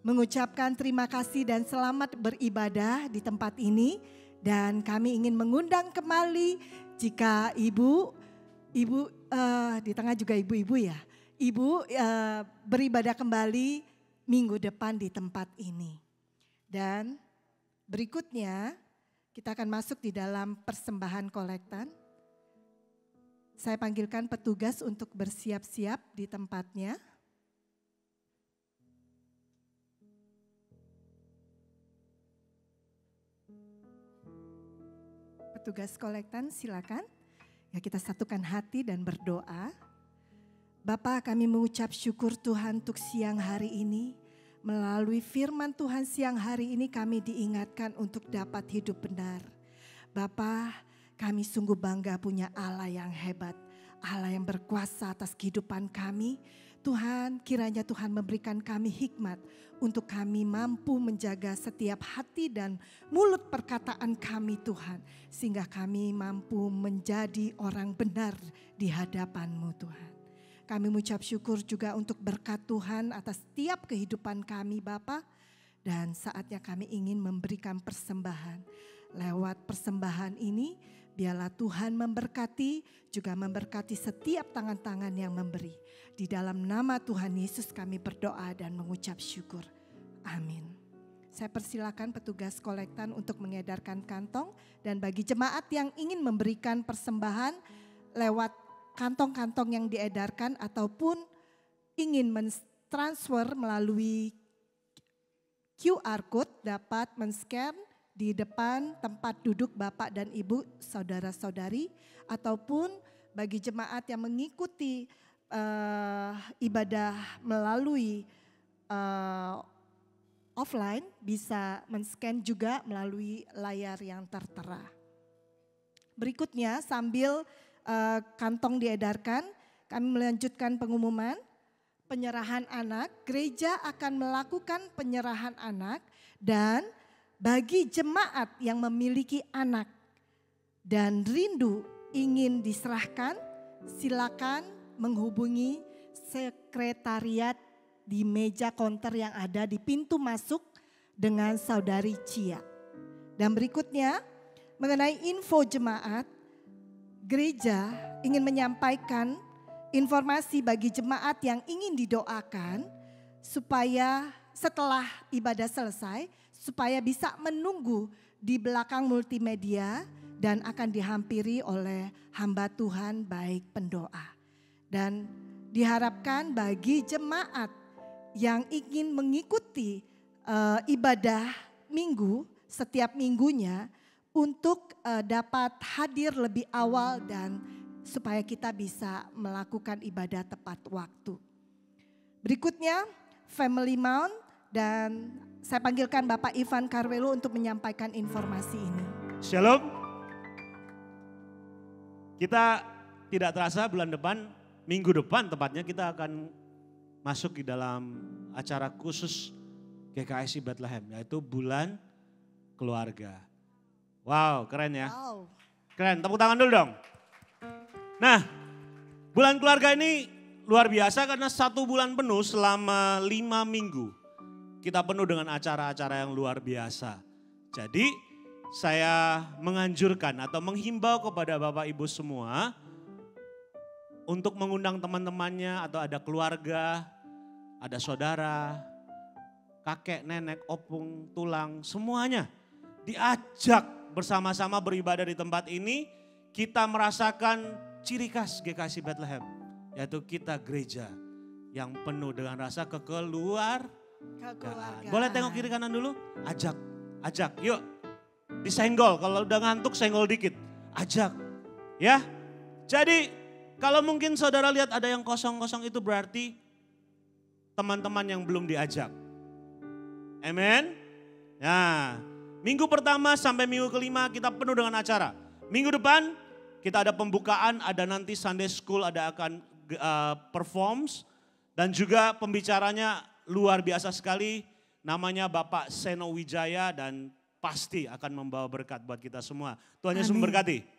mengucapkan terima kasih dan selamat beribadah di tempat ini. Dan kami ingin mengundang kembali jika ibu di tengah juga ibu-ibu ya. Ibu beribadah kembali minggu depan di tempat ini. Dan berikutnya kita akan masuk di dalam persembahan kolektan. Saya panggilkan petugas untuk bersiap-siap di tempatnya. Petugas kolektan silakan. Ya, kita satukan hati dan berdoa. Bapa, kami mengucap syukur Tuhan untuk siang hari ini. Melalui firman Tuhan siang hari ini kami diingatkan untuk dapat hidup benar. Bapa, kami sungguh bangga punya Allah yang hebat. Allah yang berkuasa atas kehidupan kami. Tuhan, kiranya Tuhan memberikan kami hikmat untuk kami mampu menjaga setiap hati dan mulut perkataan kami Tuhan. Sehingga kami mampu menjadi orang benar di hadapan-Mu Tuhan. Kami mengucap syukur juga untuk berkat Tuhan atas setiap kehidupan kami Bapa. Dan saatnya kami ingin memberikan persembahan. Lewat persembahan ini biarlah Tuhan memberkati, juga memberkati setiap tangan-tangan yang memberi. Di dalam nama Tuhan Yesus kami berdoa dan mengucap syukur. Amin. Saya persilakan petugas kolektan untuk mengedarkan kantong. Dan bagi jemaat yang ingin memberikan persembahan lewat kantong-kantong yang diedarkan ataupun ingin mentransfer melalui QR Code dapat men-scan di depan tempat duduk Bapak dan Ibu, saudara-saudari, ataupun bagi jemaat yang mengikuti ibadah melalui offline bisa men-scan juga melalui layar yang tertera. Berikutnya sambil kantong diedarkan, kami melanjutkan pengumuman penyerahan anak. Gereja akan melakukan penyerahan anak dan bagi jemaat yang memiliki anak dan rindu ingin diserahkan, silakan menghubungi sekretariat di meja konter yang ada di pintu masuk dengan Saudari Cia. Dan berikutnya mengenai info jemaat, gereja ingin menyampaikan informasi bagi jemaat yang ingin didoakan supaya setelah ibadah selesai, supaya bisa menunggu di belakang multimedia dan akan dihampiri oleh hamba Tuhan baik pendoa. Dan diharapkan bagi jemaat yang ingin mengikuti ibadah minggu setiap minggunya, untuk dapat hadir lebih awal dan supaya kita bisa melakukan ibadah tepat waktu. Berikutnya Family Mount dan saya panggilkan Bapak Ivan Karwelo untuk menyampaikan informasi ini. Shalom. Kita tidak terasa bulan depan, minggu depan tepatnya kita akan masuk di dalam acara khusus GKSI Bethlehem yaitu bulan keluarga. Wow, keren ya. Wow. Keren, tepuk tangan dulu dong. Nah, bulan keluarga ini luar biasa karena 1 bulan penuh selama 5 minggu. Kita penuh dengan acara-acara yang luar biasa. Jadi saya menganjurkan atau menghimbau kepada Bapak Ibu semua untuk mengundang teman-temannya atau ada keluarga ada saudara, kakek, nenek, opung, tulang, semuanya diajak bersama-sama beribadah di tempat ini. Kita merasakan ciri khas GKSI Bethlehem, yaitu kita gereja yang penuh dengan rasa kekeluargaan. Boleh tengok kiri kanan dulu? Ajak, yuk. Disenggol, kalau udah ngantuk senggol dikit. Ajak, ya. Jadi kalau mungkin saudara lihat ada yang kosong-kosong itu berarti teman-teman yang belum diajak. Amen. Nah, minggu pertama sampai minggu kelima kita penuh dengan acara. Minggu depan kita ada pembukaan, ada nanti Sunday School, ada akan performs. Dan juga pembicaranya luar biasa sekali, namanya Bapak Seno Wijaya dan pasti akan membawa berkat buat kita semua. Tuhan Yesus memberkati.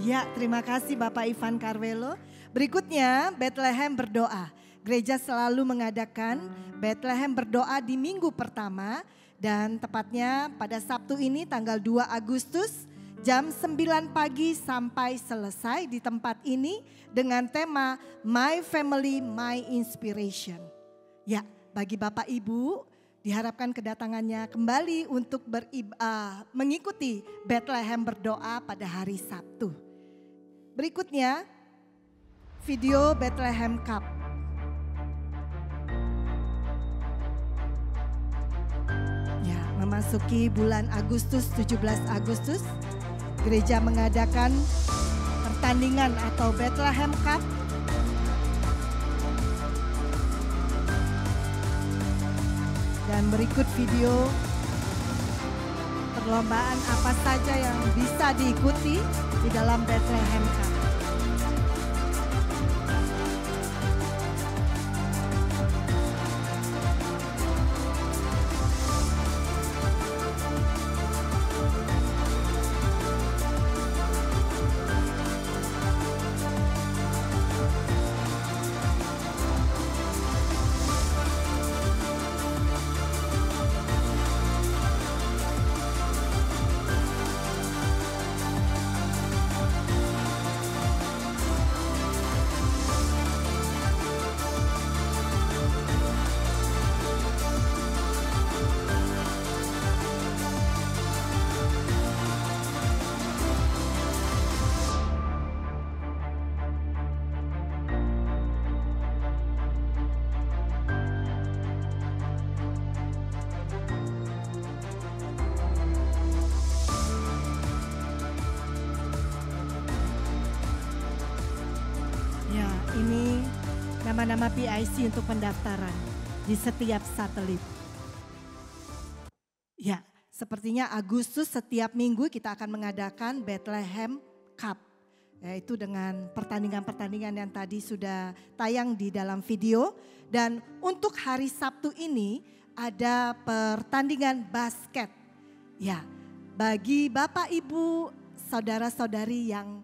Ya, terima kasih Bapak Ivan Carvelo. Berikutnya Bethlehem berdoa. Gereja selalu mengadakan Bethlehem berdoa di minggu pertama dan tepatnya pada Sabtu ini tanggal 2 Agustus jam 9 pagi sampai selesai di tempat ini dengan tema My Family, My Inspiration. Ya, bagi Bapak Ibu diharapkan kedatangannya kembali untuk mengikuti Bethlehem berdoa pada hari Sabtu. Berikutnya video Bethlehem Cup. Ya, memasuki bulan Agustus, 17 Agustus, gereja mengadakan pertandingan atau Bethlehem Cup. Dan berikut video perlombaan apa saja yang bisa diikuti di dalam Bethlehem Cup. Ini nama-nama PIC untuk pendaftaran di setiap satelit. Ya, sepertinya Agustus setiap minggu kita akan mengadakan Bethlehem Cup. Yaitu dengan pertandingan-pertandingan yang tadi sudah tayang di dalam video. Dan untuk hari Sabtu ini ada pertandingan basket. Ya, bagi Bapak Ibu, saudara-saudari yang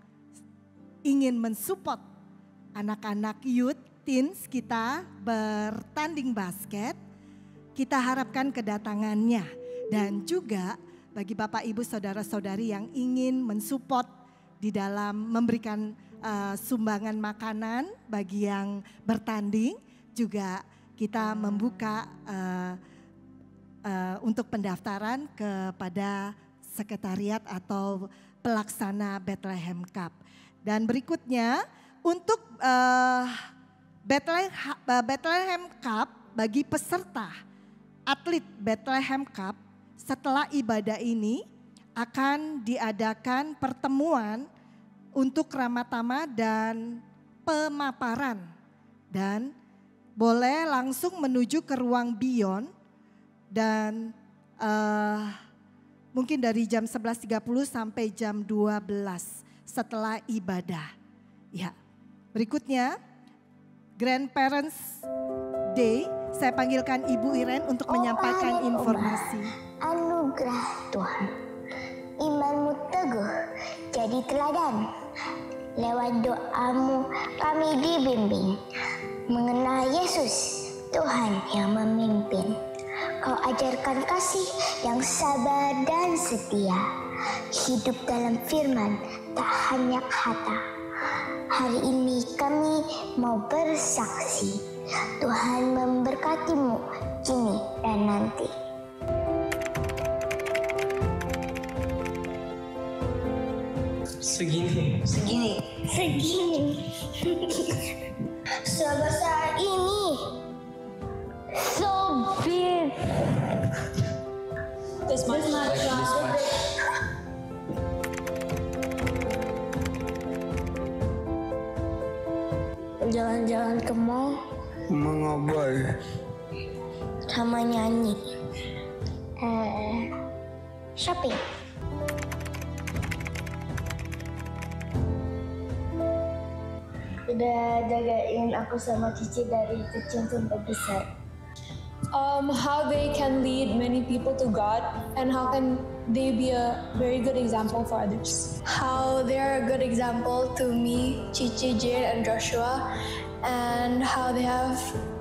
ingin mensupport anak-anak youth, teens kita bertanding basket, kita harapkan kedatangannya. Dan juga bagi Bapak Ibu saudara-saudari yang ingin mensupport di dalam memberikan sumbangan makanan bagi yang bertanding, juga kita membuka untuk pendaftaran kepada sekretariat atau pelaksana Bethlehem Cup. Dan berikutnya untuk Bethlehem Cup bagi peserta atlet Bethlehem Cup setelah ibadah ini akan diadakan pertemuan untuk ramatama dan pemaparan. Dan boleh langsung menuju ke ruang Beyond dan mungkin dari jam 11.30 sampai jam 12 setelah ibadah. Ya. Berikutnya, Grandparents Day, saya panggilkan Ibu Iren untuk menyampaikan informasi. Anugerah Tuhan, imanmu teguh, jadi teladan. Lewat doamu kami dibimbing, mengenal Yesus, Tuhan yang memimpin. Kau ajarkan kasih yang sabar dan setia, hidup dalam firman tak hanya kata. Hari ini kami mau bersaksi Tuhan memberkatimu kini dan nanti. Segini. Sebesar ini. So big. This much. Jalan-jalan ke mall. Mengobrol. Sama nyanyi. Shopping. Udah jagain aku sama Cici dari kecil sampai besar. How they can lead many people to God and how can they be a very good example for others. How they are a good example to me, Cici, Jade, and Joshua, and how they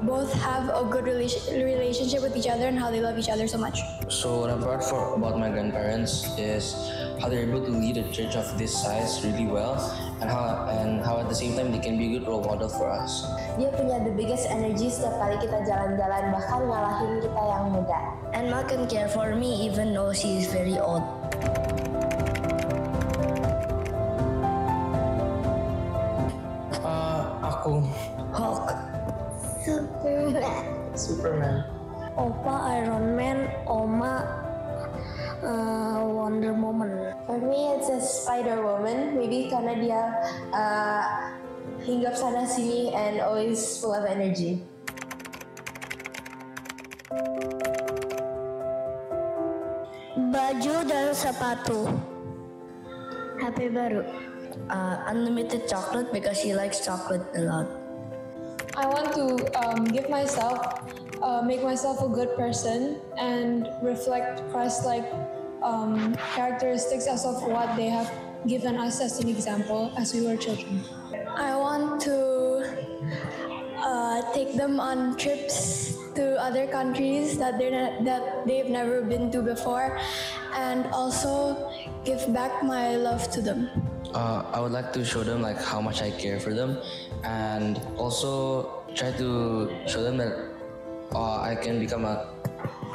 both have a good relationship with each other and how they love each other so much. So what I've heard about my grandparents is how they're able to lead a church of this size really well, and how at the same time they can be a good role model for us. Dia punya the biggest energy setiap kali kita jalan-jalan, bahkan ngalahin kita yang muda. And Ma can care for me even though she is very old. Aku Hulk. Superman. Opa Iron Man, Oma Wonder Woman. For me, it's a Spider Woman. Maybe karena dia hinggap sana sini and always full of energy. Baju dan sepatu. HP baru. Unlimited chocolate because she likes chocolate a lot. I want to give myself, make myself a good person and reflect Christ-like characteristics as of what they have given us as an example as we were children. I want to take them on trips to other countries that they've never been to before, and also give back my love to them. I would like to show them like how much I care for them, and also try to show them that I can become a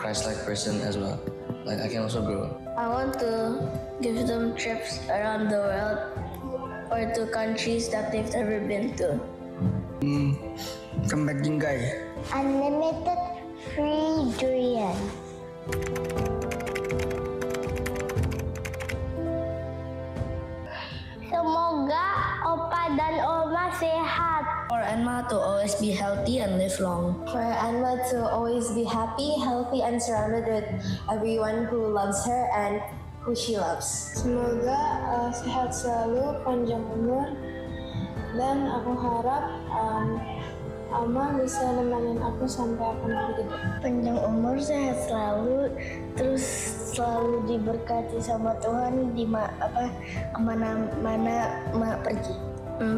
Christ-like person as well. Like I can also grow. I want to give them trips around the world or to countries that they've never been to. Tempat tinggal. Unlimited free durian. Semoga Opa dan Oma sehat. For Anma to always be healthy and live long. For Anma to always be happy, healthy, and surrounded with everyone who loves her and who she loves. Semoga sehat selalu, panjang umur, dan aku harap Oma bisa nemenin aku sampai aku nanti gede. Panjang umur, sehat selalu, terus selalu diberkati sama Tuhan di kemana-mana Mak pergi.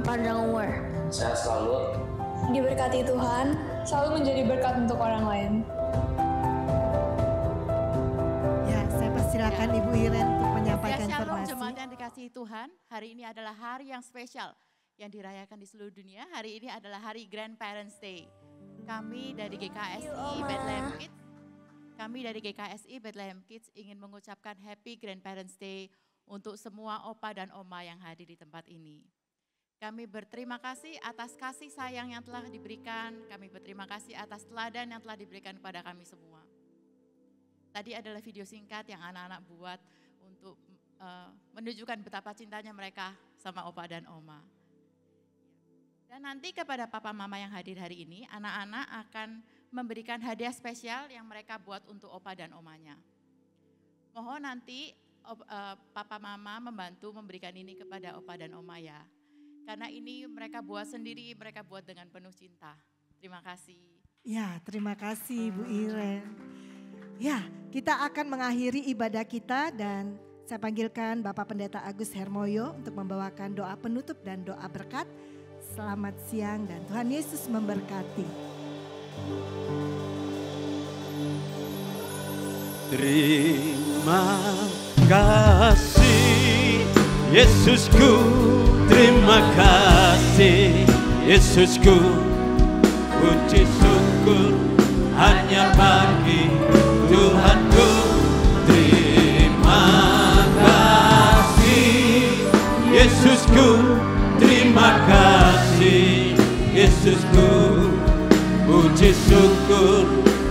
Panjang umur. Sehat selalu. Diberkati Tuhan, selalu menjadi berkat untuk orang lain. Ya, saya persilakan Ibu Iren untuk menyampaikan Shalom informasi. jemaat yang dikasihi Tuhan, hari ini adalah hari yang spesial yang dirayakan di seluruh dunia. Hari ini adalah hari Grandparents Day. Kami dari GKSI Bethlehem Kids ingin mengucapkan Happy Grandparents Day untuk semua opa dan oma yang hadir di tempat ini. Kami berterima kasih atas kasih sayang yang telah diberikan, kami berterima kasih atas teladan yang telah diberikan kepada kami semua. Tadi adalah video singkat yang anak-anak buat untuk menunjukkan betapa cintanya mereka sama opa dan oma. Dan nanti kepada papa mama yang hadir hari ini, anak-anak akan memberikan hadiah spesial yang mereka buat untuk opa dan omanya. Mohon nanti papa mama membantu memberikan ini kepada opa dan oma ya. Karena ini mereka buat sendiri, mereka buat dengan penuh cinta. Terima kasih. Ya, terima kasih Bu Iren. Ya, kita akan mengakhiri ibadah kita dan saya panggilkan Bapak Pendeta Agus Hermoyo untuk membawakan doa penutup dan doa berkat. Selamat siang dan Tuhan Yesus memberkati. Terima kasih Yesusku, terima kasih Yesusku puji syukur hanya bagi Tuhanku. Terima kasih Yesusku, terima kasih Yesusku. Puji syukur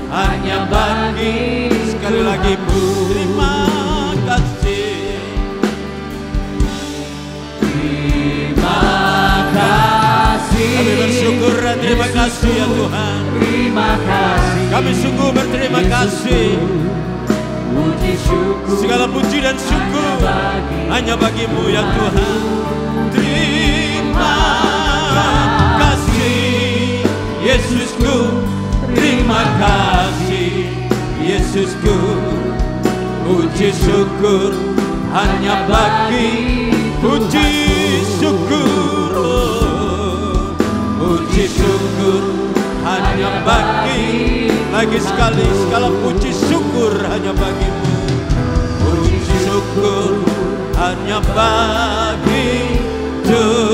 hanya bagi, sekali lagi terima kasih. Terima kasih. Kami bersyukur dan terima kasih ya Tuhan. Terima kasih. Kami sungguh berterima kasih. Puji syukur, segala puji dan syukur hanya bagimu ya Tuhan. Terima kasih Yesusku, terima kasih Yesusku. Puji syukur hanya bagi, puji syukur, puji syukur hanya bagi, lagi sekali segala puji syukur hanya bagimu. Puji syukur hanya bagi Tuhanku.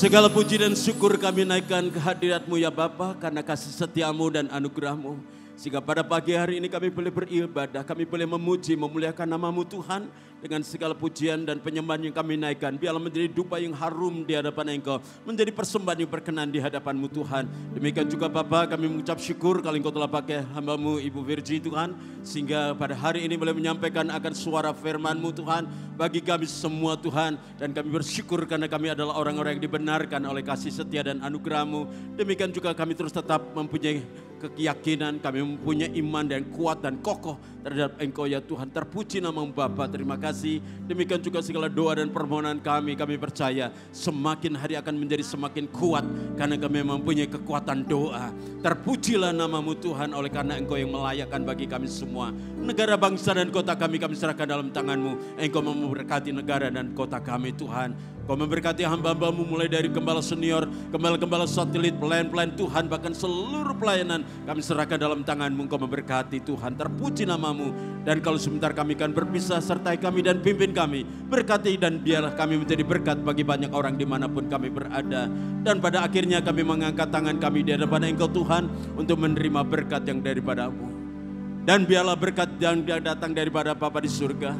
Segala puji dan syukur kami naikkan ke hadirat-Mu ya Bapa, karena kasih setia-Mu dan anugerah-Mu. Sehingga pada pagi hari ini kami boleh beribadah, kami boleh memuji, memuliakan nama-Mu Tuhan. Dengan segala pujian dan penyembahan yang kami naikkan, biarlah menjadi dupa yang harum di hadapan Engkau, menjadi persembahan yang berkenan di hadapan-Mu Tuhan. Demikian juga Bapa, kami mengucap syukur kalau Engkau telah pakai hamba-Mu Ibu Virgi Tuhan, sehingga pada hari ini boleh menyampaikan akan suara firman-Mu Tuhan bagi kami semua Tuhan. Dan kami bersyukur karena kami adalah orang-orang yang dibenarkan oleh kasih setia dan anugerah-Mu. Demikian juga kami terus tetap mempunyai keyakinan, kami mempunyai iman dan kuat dan kokoh terhadap Engkau ya Tuhan. Terpuji nama-Mu Bapa, terima kasih. Demikian juga segala doa dan permohonan kami percaya semakin hari akan menjadi semakin kuat karena kami mempunyai kekuatan doa. Terpujilah nama-Mu Tuhan, oleh karena Engkau yang melayakkan bagi kami semua. Negara, bangsa dan kota kami serahkan dalam tangan-Mu. Engkau memberkati negara dan kota kami Tuhan. Kau memberkati hamba-hamba-Mu mulai dari gembala senior, gembala-gembala satelit, pelayan-pelayan Tuhan, bahkan seluruh pelayanan kami serahkan dalam tangan-Mu. Kau memberkati Tuhan, terpuji nama-Mu. Dan kalau sebentar kami akan berpisah, sertai kami dan pimpin kami. Berkati dan biarlah kami menjadi berkat bagi banyak orang dimanapun kami berada. Dan pada akhirnya kami mengangkat tangan kami di hadapan Engkau Tuhan untuk menerima berkat yang daripada-Mu. Dan biarlah berkat yang datang daripada Bapa di surga,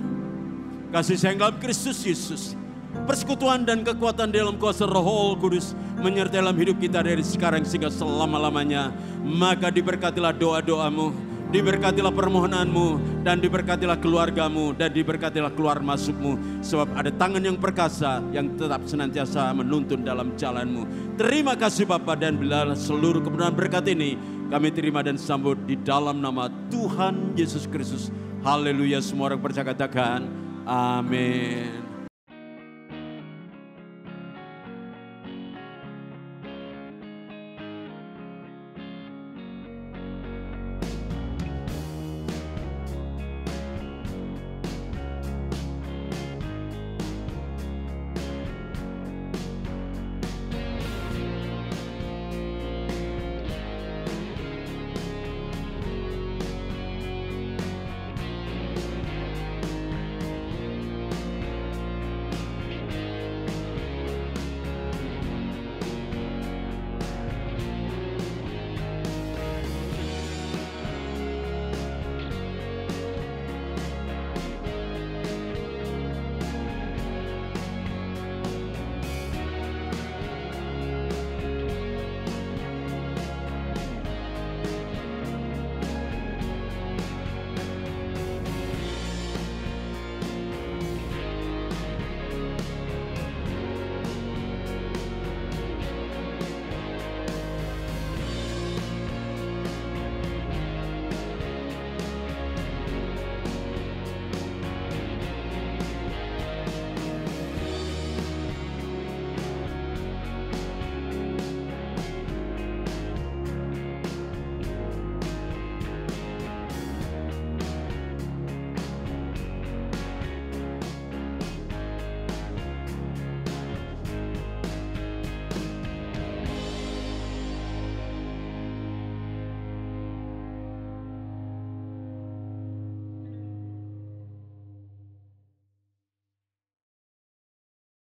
kasih sayang dalam Kristus Yesus, persekutuan dan kekuatan dalam kuasa Roh Kudus menyertai dalam hidup kita dari sekarang sehingga selama-lamanya. Maka diberkatilah doa-doamu, diberkatilah permohonanmu, dan diberkatilah keluargamu, dan diberkatilah keluar masukmu. Sebab ada tangan yang perkasa yang tetap senantiasa menuntun dalam jalanmu. Terima kasih Bapa, dan bila seluruh kebenaran berkat ini kami terima dan sambut di dalam nama Tuhan Yesus Kristus. Haleluya, semua orang percaya katakan amin.